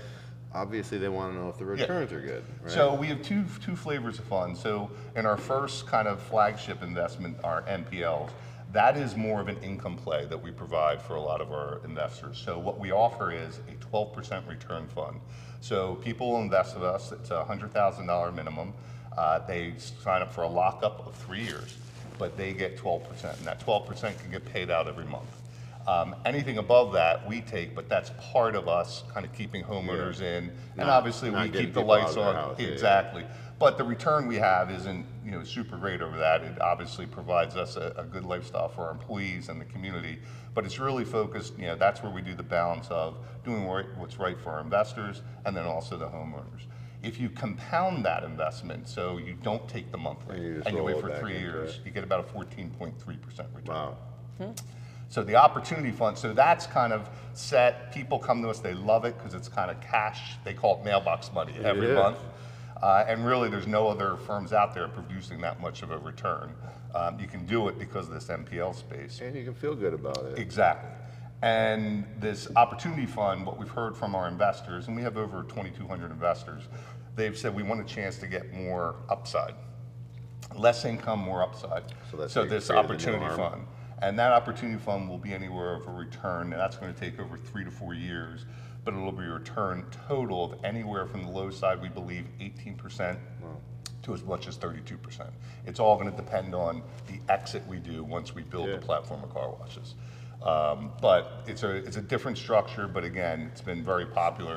obviously they want to know if the returns are good. Right? So we have two flavors of funds. So in our first kind of flagship investment, our NPLs, that is more of an income play that we provide for a lot of our investors. So what we offer is a 12% return fund. So people will invest with us, it's a $100,000 minimum. They sign up for a lockup of 3 years, but they get 12%, and that 12% can get paid out every month. Anything above that we take, but that's part of us kind of keeping homeowners in, and obviously we keep the lights on. Exactly. But the return we have isn't super great over that. It obviously provides us a good lifestyle for our employees and the community, but it's really focused, that's where we do the balance of doing what's right for our investors and then also the homeowners. If you compound that investment, so you don't take the monthly and you wait for 3 years, you get about a 14.3% return. Wow. So the opportunity fund, so that's kind of set. People come to us, they love it because it's kind of cash. They call it mailbox money every month. And really there's no other firms out there producing that much of a return. You can do it because of this NPL space. And you can feel good about it. Exactly. And this opportunity fund, what we've heard from our investors, and we have over 2,200 investors, they've said we want a chance to get more upside. Less income, more upside. So this opportunity fund. And that opportunity fund will be anywhere of a return, and that's going to take over 3 to 4 years. but it'll be a return total of anywhere from the low side, we believe 18%, to as much as 32%. It's all going to depend on the exit we do once we build the platform of car washes. But it's a different structure, but again, it's been very popular,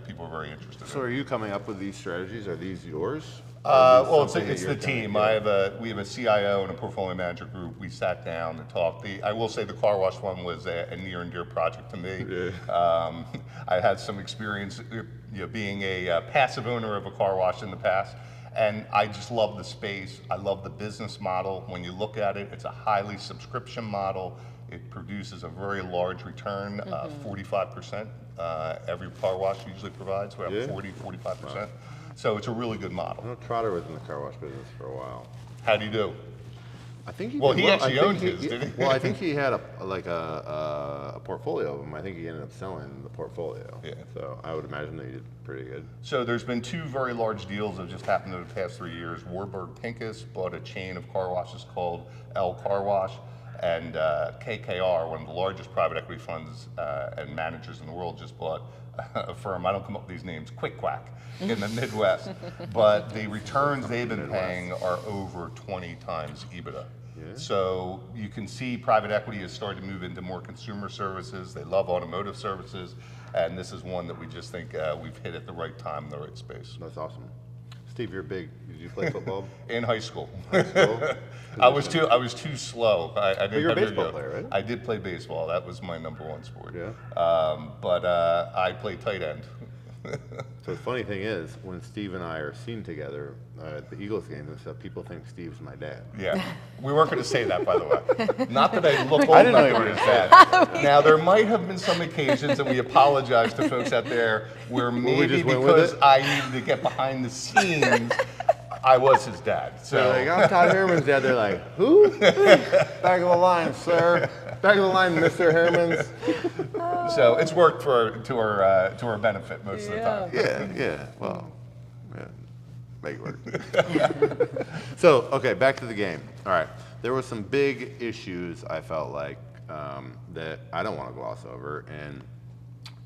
people are very interested So in it. are you coming up with these strategies? Are these yours? Well, it's the team. We have a CIO and a portfolio manager group. We sat down and talked. I will say the car wash one was a near and dear project to me. Yeah. I had some experience, being a passive owner of a car wash in the past, and I just love the space. I love the business model. When you look at it, it's a highly subscription model. It produces a very large return, 45%. Every car wash usually provides about 45%. Wow. So it's a really good model. I know Trotter was in the car wash business for a while. How do you do? I think he he actually owned his, didn't he? Well, I think he had a portfolio of them. I think he ended up selling the portfolio. Yeah. So I would imagine that he did pretty good. So there's been two very large deals that just happened in the past 3 years. Warburg Pincus bought a chain of car washes called L Car Wash, and KKR, one of the largest private equity funds and managers in the world, just bought a firm, I don't come up with these names, Quick Quack, in the Midwest. But the returns they've been paying are over 20 times EBITDA. Yeah. So you can see private equity has started to move into more consumer services. They love automotive services. And this is one that we just think we've hit at the right time in the right space. That's awesome. Steve, you're big. Did you play football? In high school. High school? I was too slow. I didn't you're a have baseball player, right? I did play baseball. That was my #1 sport. Yeah. But I played tight end. So the funny thing is, when Steve and I are seen together at the Eagles games and stuff, people think Steve's my dad. Yeah. We weren't going to say that, by the way. Not that I look old enough to be his dad. Now, there might have been some occasions, and we apologize to folks out there, where maybe because I needed to get behind the scenes, I was his dad. So they're like, I'm Todd Herman's dad. They're like, who? Back of the line, sir. Back of the line, Mr. Herman's. So it's worked to our benefit most of the time. Yeah. Well, yeah, make it work. So, okay, back to the game. All right, there were some big issues I felt like that I don't want to gloss over. And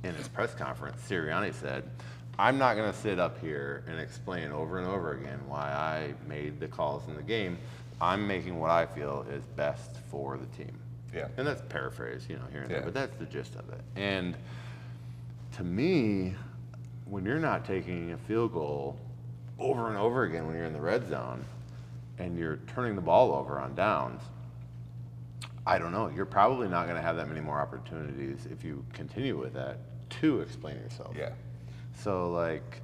in his press conference, Sirianni said, I'm not going to sit up here and explain over and over again why I made the calls in the game. I'm making what I feel is best for the team. Yeah. And that's paraphrased, here and there, but that's the gist of it. And to me, when you're not taking a field goal over and over again when you're in the red zone and you're turning the ball over on downs, I don't know, you're probably not going to have that many more opportunities if you continue with that to explain yourself. Yeah. So, like,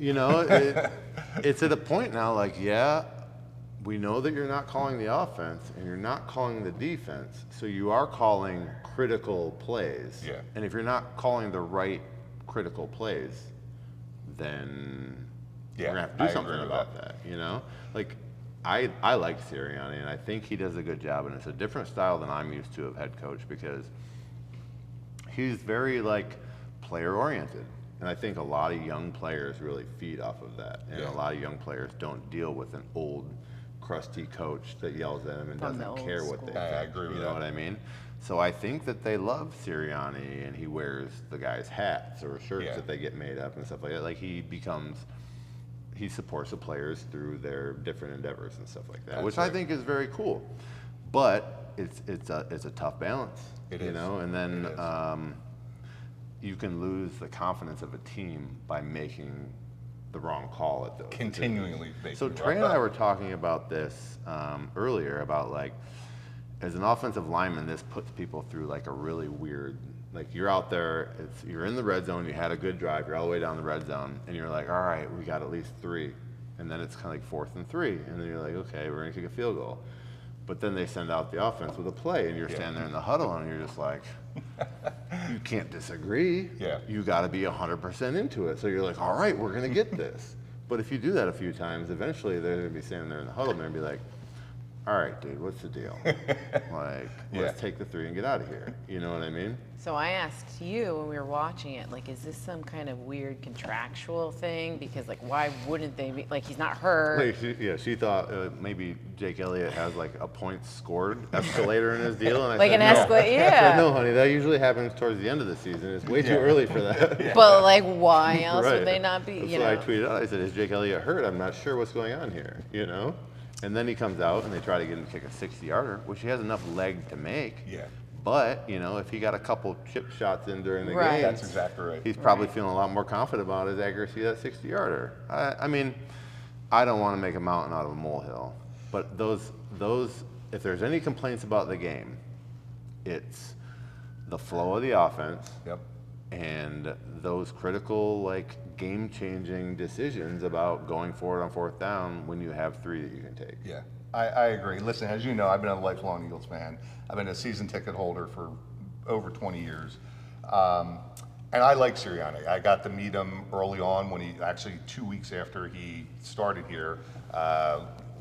it's at a point now, like, we know that you're not calling the offense and you're not calling the defense, so you are calling critical plays. Yeah. And if you're not calling the right critical plays, then we're going to have to do something about that, Like, I like Sirianni, and I think he does a good job, and it's a different style than I'm used to of head coach because he's very, player-oriented. And I think a lot of young players really feed off of that. And a lot of young players don't deal with an old, crusty coach that yells at them and doesn't care what they think. I agree with that. You know what I mean? So I think that they love Sirianni, and he wears the guys' hats or shirts that they get made up and stuff like that. Like, he supports the players through their different endeavors and stuff like that, which I think is very cool. But it's a tough balance. It is. And then you can lose the confidence of a team by making the wrong call at those. Continually. So Trey and I were talking about this earlier about as an offensive lineman, this puts people through a really weird, you're out there, you're in the red zone, you had a good drive, you're all the way down the red zone, and you're like, all right, we got at least 3. And then it's kind of 4th and 3, and then you're like, okay, we're gonna kick a field goal. But then they send out the offense with a play, and you're standing there in the huddle, and you're just like, you can't disagree. Yeah. You got to be 100% into it. So you're like, all right, we're going to get this. But if you do that a few times, eventually they're going to be standing there in the huddle, and they're going to be like, all right, dude, what's the deal? Like, let's take the 3 and get out of here. You know what I mean? So I asked you when we were watching it, like, is this some kind of weird contractual thing? Because, like, why wouldn't they be, like, he's not hurt. Like, she thought maybe Jake Elliott has like a points scored escalator in his deal, and I Like said, an no. escalator, I said, yeah. no, honey, that usually happens towards the end of the season. It's way too early for that. But, like, why else Right. would they not be, That's you what know? I tweeted out. I said, is Jake Elliott hurt? I'm not sure what's going on here, you know? And then he comes out and they try to get him to kick a 60-yarder, which he has enough leg to make. Yeah. But, you know, if he got a couple chip shots in during the Right. game, That's exactly right. he's probably feeling a lot more confident about his accuracy at 60-yarder. I mean, I don't want to make a mountain out of a molehill, but those, if there's any complaints about the game, it's the flow of the offense. Yep. And those critical, like, game-changing decisions about going for it on 4th down when you have 3 that you can take. Yeah, I agree. Listen, as you know, I've been a lifelong Eagles fan. I've been a season ticket holder for over 20 years. And I like Sirianni. I got to meet him early on when he, actually 2 weeks after he started here,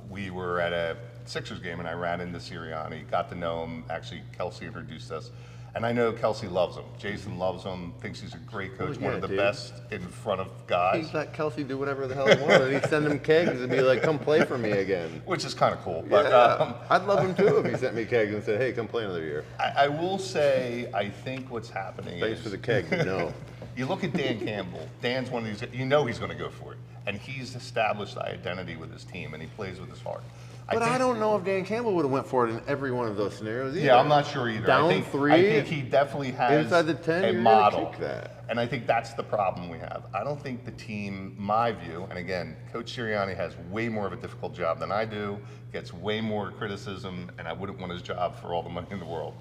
we were at a Sixers game and I ran into Sirianni, got to know him. Actually, Kelsey introduced us. And I know Kelsey loves him. Jason loves him, thinks he's a great coach, one of the dude. best in front of guys. He'd let Kelsey do whatever the hell he wanted. He'd send him kegs and be like, come play for me again. Which is kind of cool. But Yeah. I'd love him too if he sent me kegs and said, hey, come play another year. I will say, I think what's happening Thanks is, for the kegs, no. you look at Dan Campbell. Dan's one of these, you know he's going to go for it. And he's established the identity with his team, and he plays with his heart. But I think- don't know if Dan Campbell would have went for it in every one of those scenarios either. Yeah, I'm not sure either. Down I think, 3, I think he definitely has inside the 10, a you're gonna model. kick that. And I think that's the problem we have. I don't think the team, my view, and again, Coach Sirianni has way more of a difficult job than I do, gets way more criticism, and I wouldn't want his job for all the money in the world.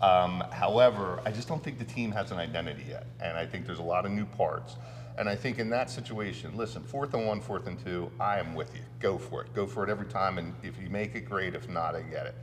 However, I just don't think the team has an identity yet. And I think there's a lot of new parts. And I think in that situation, listen, 4th and 1, 4th and 2, I am with you. Go for it. Go for it every time. And if you make it, great. If not, I get it.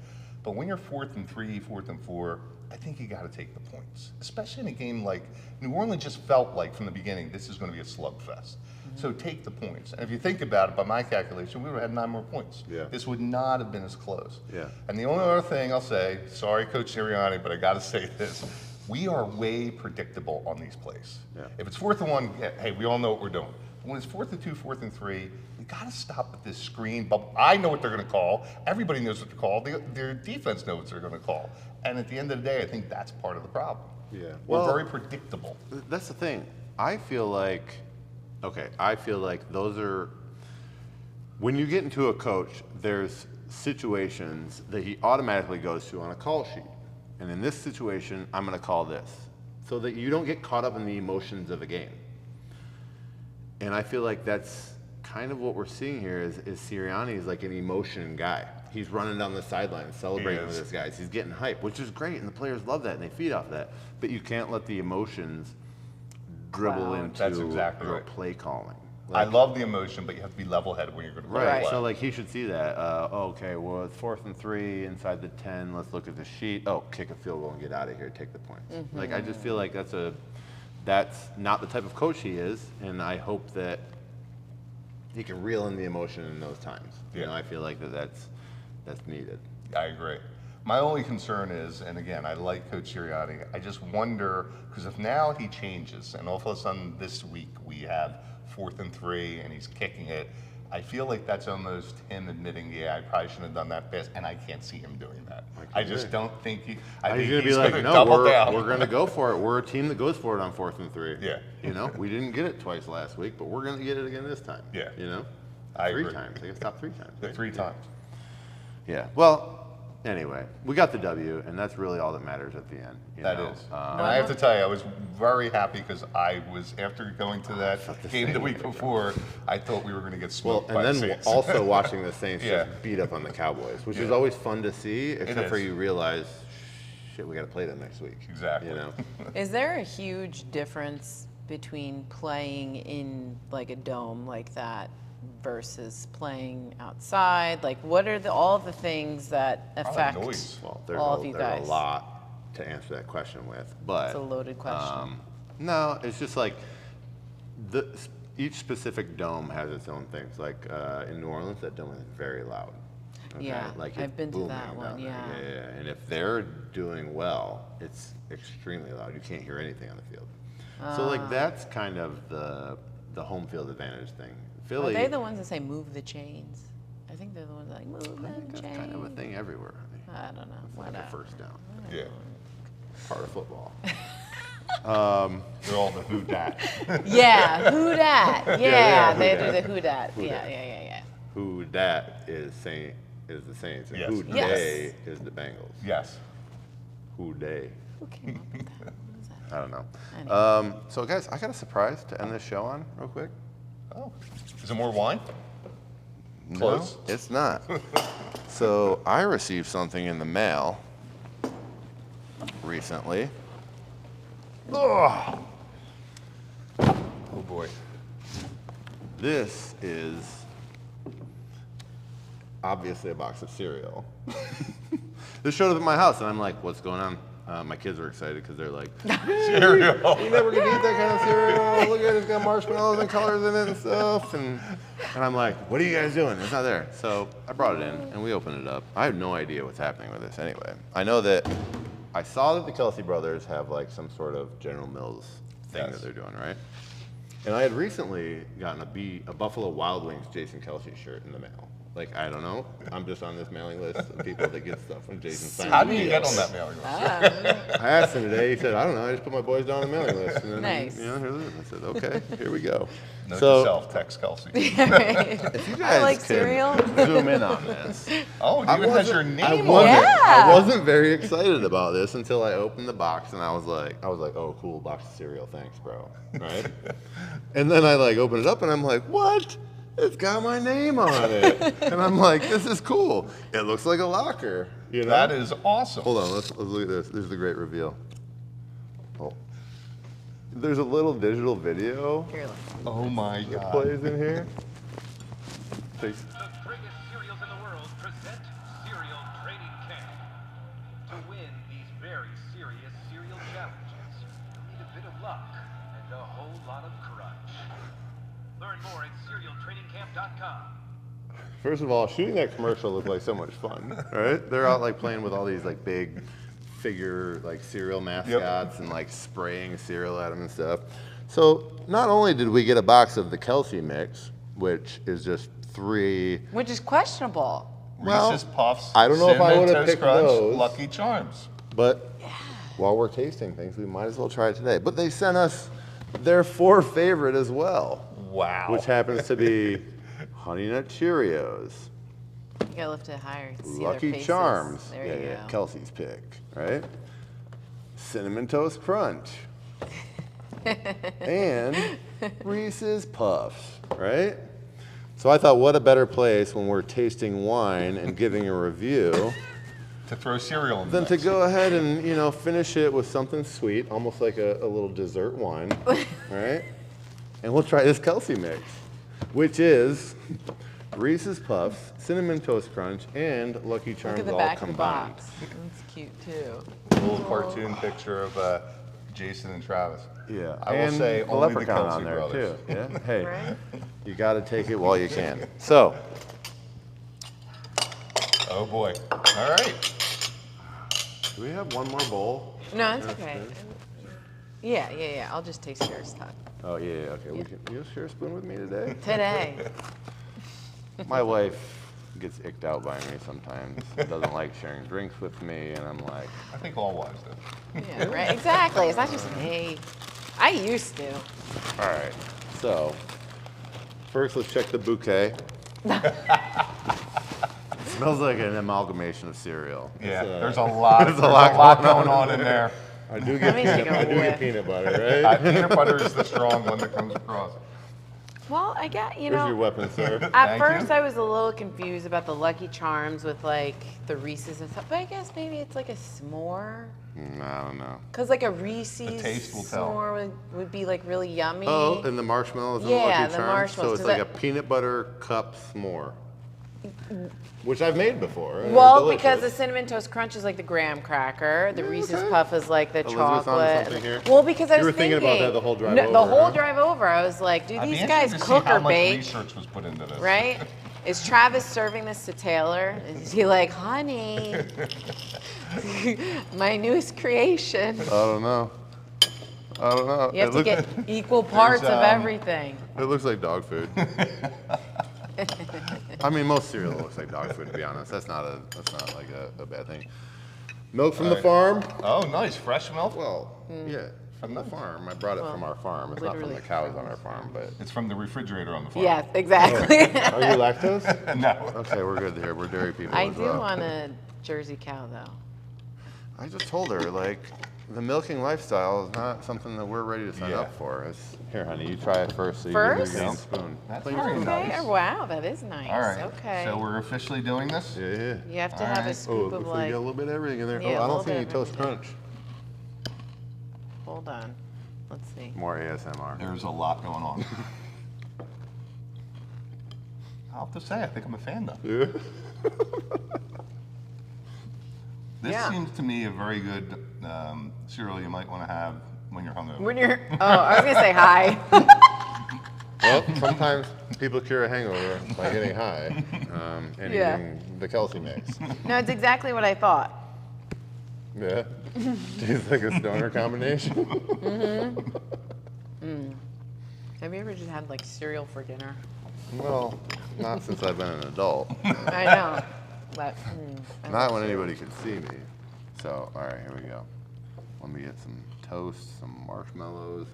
But when you're 4th and 3, 4th and 4, I think you got to take the points, especially in a game like New Orleans just felt like from the beginning, this is going to be a slugfest. So take the points. And if you think about it, by my calculation, we would have had 9 more points. Yeah. This would not have been as close. Yeah. And the only other thing I'll say, sorry, Coach Sirianni, but I got to say this. We are way predictable on these plays. Yeah. If it's 4th and 1, hey, we all know what we're doing. But when it's 4th and 2, 4th and 3, we got to stop with this screen. But I know what they're going to call. Everybody knows what to call. Their defense knows what they're going to call. And at the end of the day, I think that's part of the problem. Yeah. We're Well, very predictable. That's the thing. I feel like those are, when you get into a coach, there's situations that he automatically goes to on a call sheet. And in this situation, I'm going to call this, so that you don't get caught up in the emotions of a game. And I feel like that's kind of what we're seeing here is Sirianni is like an emotion guy. He's running down the sideline celebrating with his guys. He's getting hype, which is great, and the players love that, and they feed off that. But you can't let the emotions dribble into That's exactly your right. play calling. I love the emotion, but you have to be level-headed when you're going to play. Right. the play. So like he should see that. Okay, well it's 4th and 3 inside the 10. Let's look at the sheet. Oh, kick a field goal and get out of here. Take the points. Like I just feel like that's not the type of coach he is, and I hope that he can reel in the emotion in those times. You know, I feel like that's needed. I agree. My only concern is, and again, I like Coach Sirianni, I just wonder, because if now he changes, and all of a sudden this week we have 4th and 3 and he's kicking it, I feel like that's almost him admitting, yeah, I probably shouldn't have done that pass, and I can't see him doing that. I just don't think I think He's gonna be he's like, gonna no, double down. we're gonna go for it. We're a team that goes for it on 4th and 3. Yeah. You know, we didn't get it twice last week, but we're gonna get it again this time. Yeah. You know, I 3 agree. times. I guess top 3 times. The right? 3 times. Yeah. Well, anyway, we got the W, and that's really all that matters at the end. You That know? is. And I have to tell you, I was very happy because I was, after going to that game the week before, I thought we were going to get Well, smoked and by the then Saints. also watching the Saints Yeah. just beat up on the Cowboys, which is always fun to see, except for is. you realize, shit, we got to play them next week. Exactly. You know. Is there a huge difference between playing in like a dome like that versus playing outside? Like, what are all the things that affect noise. Well, there's, all of you there's guys? a lot to answer that question with, but It's a loaded question. no, it's just like each specific dome has its own things. Like in New Orleans, that dome is very loud. Yeah, Like I've it's been to booming that one, down there. yeah. Yeah. And if they're doing well, it's extremely loud. You can't hear anything on the field. So like that's kind of the home field advantage thing. Are Philly, they the ones that say move the chains? I think they're the ones that like move I think the that's chains. kind of a thing everywhere. I don't know. It's like a Whatever. first down. Yeah. Part of football. They're all the who dat. Yeah, who dat? Yeah, who they dat. do the who dat. Who Yeah, dat. yeah. Who dat is the Saints, and Yes. who Yes. day is the Bengals. Yes. Who day? Who came up with that? What is that? I don't know. Anyway. So guys, I got a surprise to end this show on real quick. Oh. Is it more wine? No, Close. it's not. So I received something in the mail recently. Ugh. Oh boy. This is obviously a box of cereal. This showed up at my house, and I'm like, "What's going on?" My kids were excited because they're like, Cereal. "You never gonna eat that kind of cereal? Look at it, it's got marshmallows and colors in it and stuff." And I'm like, "What are you guys doing? It's not there." So I brought it in, and we opened it up. I have no idea what's happening with this. Anyway, I know that I saw that the Kelsey brothers have like some sort of General Mills thing Yes. that they're doing, right? And I had recently gotten a Buffalo Wild Wings Jason Kelsey shirt in the mail. Like, I don't know. I'm just on this mailing list of people that get stuff from Jason signs. How do you get on that mailing list? I asked him today. He said, I don't know. I just put my boys down on the mailing list. And then, Nice. here it is. I said, okay, here we go. Note So, to self, text Kelsey. if you guys I like can cereal. zoom in on this. Oh, it even has your name I on wasn't, it. Yeah. I wasn't very excited about this until I opened the box and I was like, oh, cool box of cereal, thanks, bro. Right? And then I like opened it up and I'm like, what? It's got my name on it. And I'm like, this is cool. It looks like a locker. You know? That is awesome. Hold on, let's look at this. This is the great reveal. Oh. There's a little digital video Here, look. Oh my that God. plays in here. Takes- The greatest cereals in the world present Cereal Training Camp. To win these very serious cereal challenges, you'll need a bit of luck and a whole lot of crunch. Learn more at cerealtrainingcamp.com. First of all, shooting that commercial looked like so much fun, right? They're out like playing with all these like big figure like cereal mascots and like spraying cereal at them and stuff. So not only did we get a box of the Kelsey mix, which is just 3. Which is questionable. Well, Reese's Puffs. I don't know if I Cinnamon would've Toast picked Crunch, those. Lucky Charms. But while we're tasting things, we might as well try it today. But they sent us their 4 favorite as well, Wow. which happens to be Honey Nut Cheerios, You gotta lift it higher to see Lucky their faces. Charms, There you go. Kelsey's pick, right? Cinnamon Toast Crunch, and Reese's Puffs, right? So I thought, what a better place when we're tasting wine and giving a review To throw cereal in the than to mix. go ahead and, finish it with something sweet, almost like a little dessert wine, right? And we'll try this Kelsey mix, which is Reese's Puffs, Cinnamon Toast Crunch, and Lucky Look Charms at the all back of the combined. box. That's cute too. A little cartoon picture of Jason and Travis. Yeah, I will and say the only the leprechaun Kelsey on there brothers. too. Yeah, hey, Right? you got to take it while you can. So, Oh boy. All right. do we have one more bowl? No, it's okay. Yeah. I'll just taste yours, Todd. Oh yeah, okay. We can. You'll share a spoon with me today. Today. My wife gets icked out by me sometimes. Doesn't like sharing drinks with me, and I'm like, I think all wives do. Yeah, right. Exactly. It's not just me. I used to. all right. So, first let's check the bouquet. Smells like an amalgamation of cereal. Yeah, It's, there's a lot. there's There's a lot going on in there. I do get Let me take a whiff. peanut butter, right? Peanut butter is the strong one that comes across. Well, I got, Here's your weapon, sir. At Thank first, you. I was a little confused about the Lucky Charms with like the Reese's and stuff, but I guess maybe it's like a s'more. I don't know. Cause like a Reese's taste will tell. s'more would be like really yummy. Oh, and the marshmallows and Yeah, the Lucky the Charms. marshmallows, So it's 'cause like that- a peanut butter cup s'more, which I've made before. and well, they're because the delicious. cinnamon toast crunch is like the graham cracker, the Reese's okay. Puff is like the Elizabeth, onto chocolate. something here? Well, because I You was were thinking about that the whole drive The over, whole huh? drive over, I was like, do I'd be these interested guys to see cook how or much bake? research was put into this. Right? Is Travis serving this to Taylor? Is he like, honey, my newest creation? I don't know. You have to get equal parts of everything. It looks like dog food. I mean, most cereal looks like dog food, to be honest. That's not like a bad thing. Milk from the farm. Oh, nice. Fresh milk? Well, yeah, from the farm. I brought it from our farm. It's not from the cows on our farm, but. It's from the refrigerator on the farm. Yes, exactly. Are you lactose? No. Okay, we're good here. We're dairy people I as do well. want a Jersey cow, though. I just told her, like, the milking lifestyle is not something that we're ready to sign Yeah. up for. Here, honey, you try it first so you First? get your own spoon. That's Clean very spoon. nice. Okay. Wow, that is nice. All right. Okay. So we're officially doing this? Yeah. You have to All have a right. scoop Oh, of looks like like. you got a little bit of everything in there. Yeah, Oh, a I little don't see any bit of Toast everything. Crunch. Hold on. Let's see. More ASMR. There's a lot going on. I'll have to say, I think I'm a fan though. Yeah. This Yeah. seems to me a very good cereal you might want to have when you're hungover. When you're. Oh, I was gonna say hi. Well, sometimes people cure a hangover by getting high and Yeah. eating the Kelsey mix. No, it's exactly what I thought. Yeah. Tastes like a stoner combination. Have you ever just had like cereal for dinner? Well, not since I've been an adult. I know. But. I Not love when cereal. anybody can see me. So, all right, here we go. Let me get some toast, some marshmallows.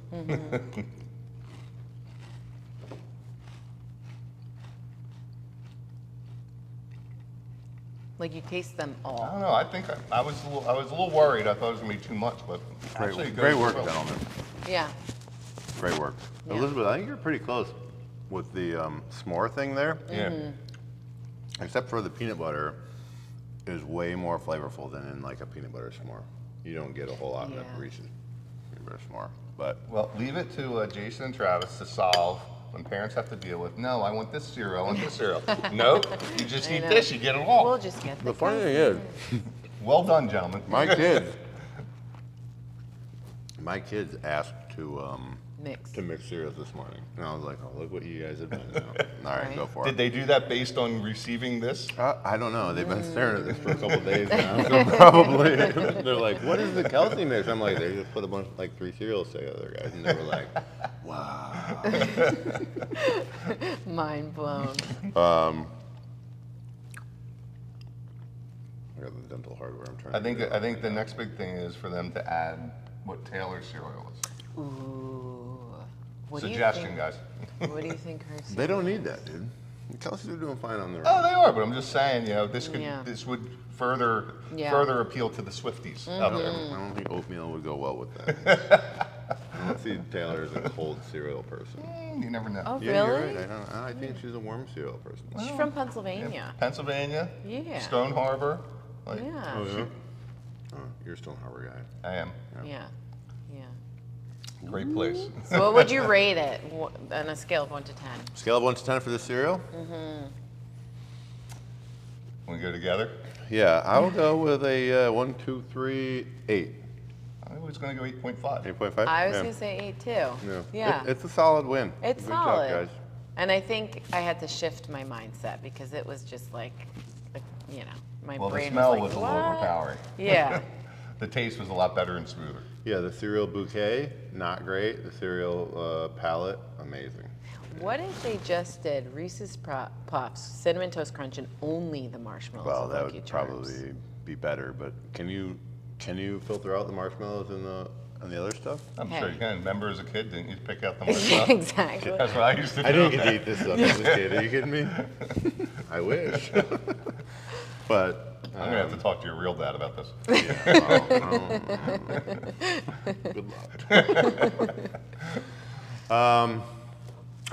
Like you taste them I all. don't know. I think I was a little worried. I thought it was gonna be too much, but actually it goes Great work, well. gentlemen. Yeah. Great work. Yeah. Elizabeth, I think you're pretty close with the s'more thing there. Yeah. Except for the peanut butter is way more flavorful than in like a peanut butter s'more. You don't get a whole lot in a Yeah. Reese's peanut butter s'more. But Well, leave it to Jason and Travis to solve when parents have to deal with. No, I want this cereal. I want this cereal. Nope. You just I eat know. this. You get it all. We'll just get the funny thing is, Well done, gentlemen. my kids asked to mix. mix cereals this morning, and I was like, "Oh, look what you guys have done!" All right, Right. go for Did it. they do that based on receiving this? I don't know. They've been staring at this for a couple days now, so probably they're like, "What is the Kelsey mix?" I'm like, "They just put a bunch, like 3 cereals together, guys," and they were like, "Wow." Mind blown. I got the dental hardware. I'm trying. I think the next big thing is for them to add what Taylor's cereal is. Ooh. What Suggestion, do you guys. think, What do you think her They don't need that, dude. Kelsey's are doing fine on their Oh, own. they are, but I'm just saying, this Yeah. this would further Yeah. appeal to the Swifties out there. I don't think oatmeal would go well with that. I don't see Taylor as a cold cereal person. You never know. Oh, Yeah, you're really? right. I think she's a warm cereal person. She's from Pennsylvania. Pennsylvania, Yeah. Stone Harbor. Like, Yeah. Oh, yeah? Oh, you're a Stone Harbor guy. I am. Yeah. Yeah. Great place. So what would you rate it on a scale of 1 to 10? Scale of 1 to 10 for this cereal? We go together. Yeah, I will go with a 1, 2, 3, 8. I was going to go 8.5. 8.5? I was yeah. going to say 8 too. Yeah. Yeah. It's a solid win. It's Good solid. job, guys. And I think I had to shift my mindset because it was just like my Well, the brain smell was was like, a little "What?" overpowering. Yeah. The taste was a lot better and smoother. Yeah, the cereal bouquet, not great. The cereal palette, amazing. What if they just did Reese's Puffs, Cinnamon Toast Crunch, and only the marshmallows? Well, and that Lucky would Charms? probably be better, but can you filter out the marshmallows and the other stuff? I'm Hey. sure you can. Remember as a kid, didn't you pick out the Yeah, marshmallow? exactly. That's what I used to do. I didn't get to eat this stuff as a kid. Are you kidding me? I wish. But I'm going to have to talk to your real dad about this. good luck. I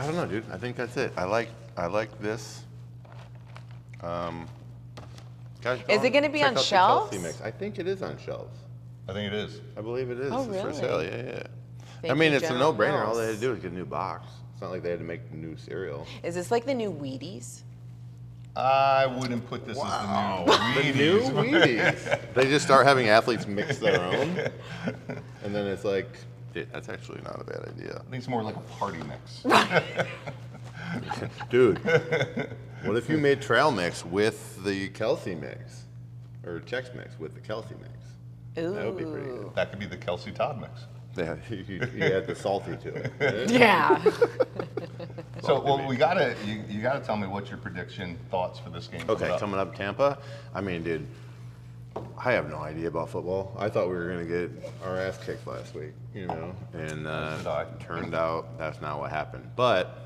don't know, dude. I think that's it. I like this. Guys, Is it gonna be check on out the shelves? Kelsey mix. I think it is on shelves. I think it is. I believe it is. Oh, It's for really? sale. Yeah. Thank I mean, you, it's a General no-brainer. All they Mills. had to do was get a new box. It's not like they had to make new cereal. Is this like the new Wheaties? I wouldn't put this as the new The Wheaties. new Wheaties. They just start having athletes mix their own, and then it's like, that's actually not a bad idea. I think it's more like a party mix. Dude, what if you made trail mix with the Kelsey mix? Or Chex mix with the Kelsey mix? Ooh. That would be pretty good. That could be the Kelsey Todd mix. Yeah, you add the salty to it. Yeah. So, well, you gotta tell me what's your prediction, thoughts for this game. Okay, coming up Tampa. I mean, dude, I have no idea about football. I thought we were gonna get our ass kicked last week, you know, and did I. turned out that's not what happened. But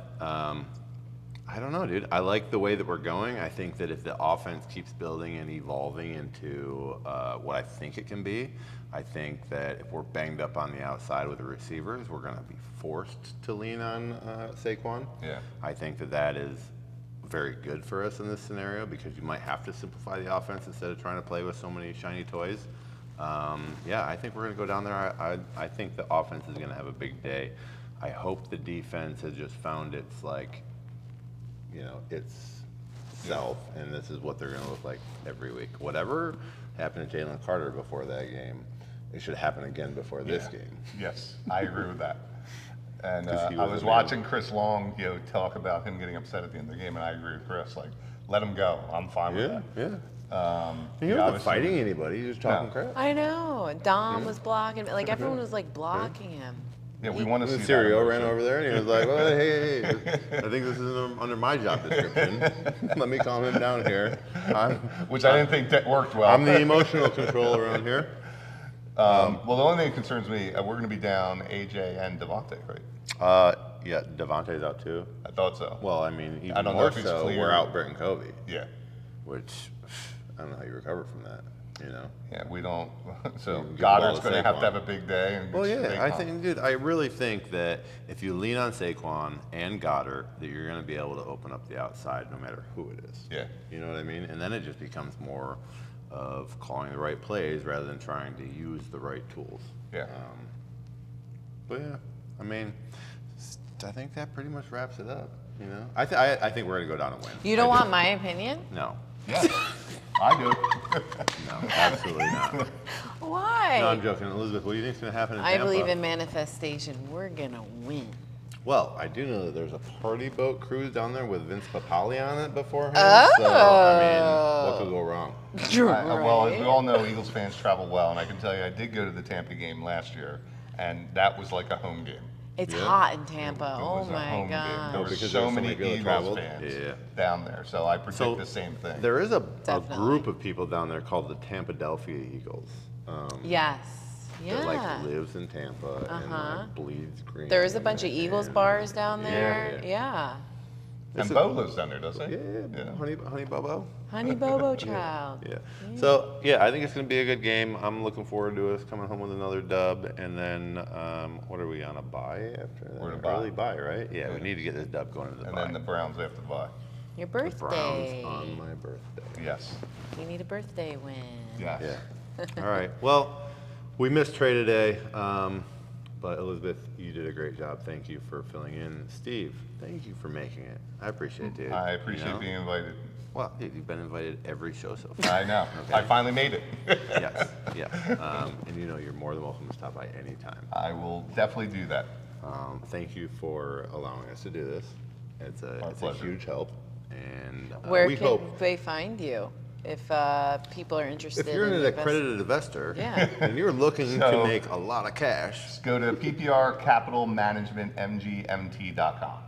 I don't know, dude. I like the way that we're going. I think that if the offense keeps building and evolving into what I think it can be, I think that if we're banged up on the outside with the receivers, we're going to be forced to lean on Saquon. Yeah. I think that that is very good for us in this scenario because you might have to simplify the offense instead of trying to play with so many shiny toys. Yeah, I think we're going to go down there. I think the offense is going to have a big day. I hope the defense has just found its, like, you know, its self, and this is what they're going to look like every week. Whatever happened to Jalen Carter before that game, it should happen again before this game. Yes, I agree with that. And 'Cause he I was was amazing. watching Chris Long, talk about him getting upset at the end of the game, and I agree with Chris. Like, let him go. I'm fine with Yeah, that. yeah. He wasn't obviously- fighting anybody. He was talking No. crap. I know. Dom was blocking. Like, everyone was, like, blocking him. Yeah, we want to see And that Sirio ran emotion. over there and he was like, well, hey, I think this is under my job description. Let me calm him down here. Which I didn't think that worked well. I'm the emotional control around here. Well, the only thing that concerns me, we're going to be down AJ and Devontae, right? Yeah, Devontae's out too. I thought so. Well, I mean, I even don't know more if it's so, clear. we're out Brent and Kobe, Yeah. which I don't know how you recover from that, you know? Yeah, we don't. So give the Goddard's ball to going to have Saquon. a big day. And Well, it's yeah, I Saquon. think, dude, I really think that if you lean on Saquon and Goddard, that you're going to be able to open up the outside no matter who it is. Yeah. You know what I mean? And then it just becomes more of calling the right plays rather than trying to use the right tools. Yeah. But yeah, I mean, I think that pretty much wraps it up. You know, I think we're going to go down and win. You don't I do. want my opinion? No, Yes, I do. no, absolutely not. Why? No, I'm joking. Elizabeth, what do you think's going to happen in I Tampa? believe in manifestation. We're going to win. Well, I do know that there's a party boat cruise down there with Vince Papali on it beforehand. Oh. So, I mean, what could go wrong? Well, as we Right? all know, Eagles fans travel well, and I can tell you, I did go to the Tampa game last year, and that was like a home game. It's Yeah. hot in Tampa. It Oh was a my home game. There God. were because so there's so many many people that Eagles traveled. fans Yeah. down there, so I predict So the same thing. there is a Definitely. group of people down there called the Tampadelphia Eagles. Yes. That Yeah. like lives in Tampa and Uh-huh. like bleeds green. There is a bunch of Eagles and- bars down there. Yeah. Yeah. And This is- Bo lives down there, doesn't he? Yeah, Honey Bobo. Honey Bobo Child. Yeah. So yeah, I think it's going to be a good game. I'm looking forward to us coming home with another dub, and then what are we on a bye after that? We're on a bye. Early bye, right? Yeah, we need to get this dub going into the And bye. then the Browns have to buy. Your The Browns birthday. on my birthday. Yes. You need a birthday win. Yes. Yeah. All right. Well, we missed Trey today, but Elizabeth, you did a great job. Thank you for filling in. Steve, thank you for making it. I appreciate it, dude. I appreciate You know? being invited. Well, dude, you've been invited every show so far. I know. Okay. I finally made it. Yes, yes. And you know you're more than welcome to stop by anytime. I will definitely do that. Thank you for allowing us to do this. It's a pleasure. huge help, and Where we can hope they find you if people are interested? if you're in an invest- accredited investor Yeah. and you're looking So- to make a lot of cash, Just go to pprcapitalmanagementmgmt.com.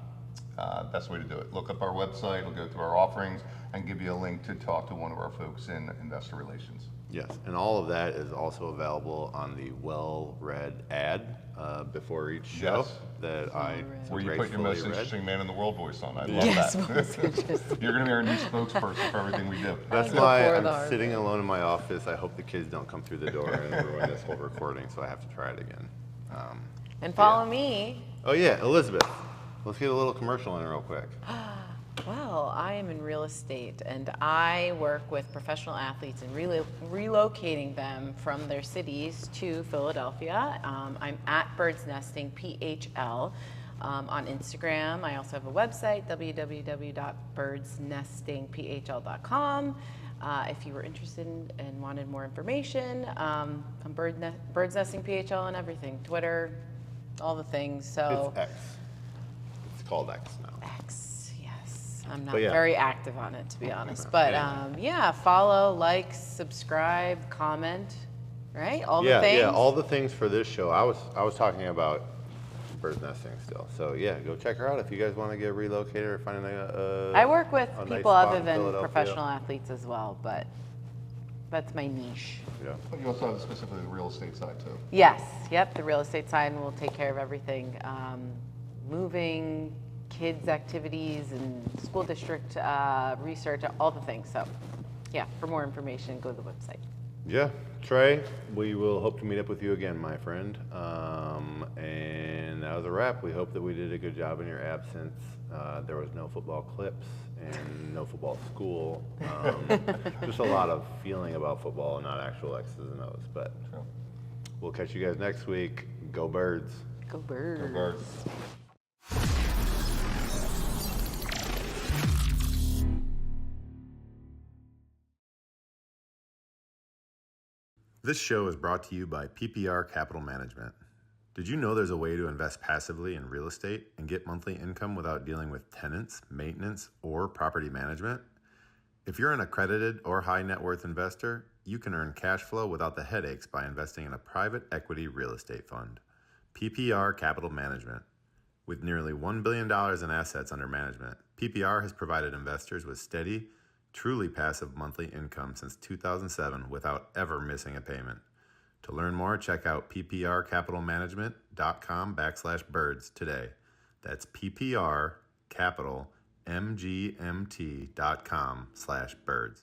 Best way to do it. Look up our website. It'll go through our offerings and give you a link to talk to one of our folks in investor relations. yes, and all of that is also available on the well-read ad before each show Yes. that I Where you put your most gracefully read. interesting man in the world voice on. I love Yes, that. most interesting. You're going to be our new spokesperson for everything we do. That's Before why the I'm hard sitting work. alone in my office. I hope the kids don't come through the door and ruin this whole recording, so I have to try it again. And follow me. Oh yeah, Elizabeth, let's get a little commercial in real quick. Well, I am in real estate and I work with professional athletes and relocating them from their cities to Philadelphia. I'm at Birds Nesting PHL on Instagram. I also have a website, www.birdsnestingphl.com. If you were interested and wanted more information, I'm Birds Nesting PHL on everything, Twitter, all the things. So It's X. It's called X now. X. I'm not But yeah. very active on it, to be honest. But yeah, follow, like, subscribe, comment, right? All the things. Yeah, all the things for this show. I was talking about bird nesting still. So yeah, go check her out if you guys want to get relocated or find I work with a nice people spot other in than Philadelphia. professional athletes as well, but that's my niche. Yeah. But you also have specifically the real estate side too. Yes, yep, the real estate side will take care of everything. Moving, kids' activities, and school district research, all the things. So yeah, for more information, go to the website. Yeah, Trey, we will hope to meet up with you again, my friend. And that was a wrap. We hope that we did a good job in your absence. There was no football clips and no football school. Just a lot of feeling about football and not actual X's and O's. But Sure. we'll catch you guys next week. Go Birds. Go Birds. Go Birds. This show is brought to you by PPR Capital Management. Did you know there's a way to invest passively in real estate and get monthly income without dealing with tenants, maintenance, or property management? If you're an accredited or high net worth investor, you can earn cash flow without the headaches by investing in a private equity real estate fund. PPR Capital Management. With nearly $1 billion in assets under management, PPR has provided investors with steady, truly passive monthly income since 2007 without ever missing a payment. To learn more, check out pprcapitalmanagement.com/birds today. That's pprcapitalmgmt.com/birds.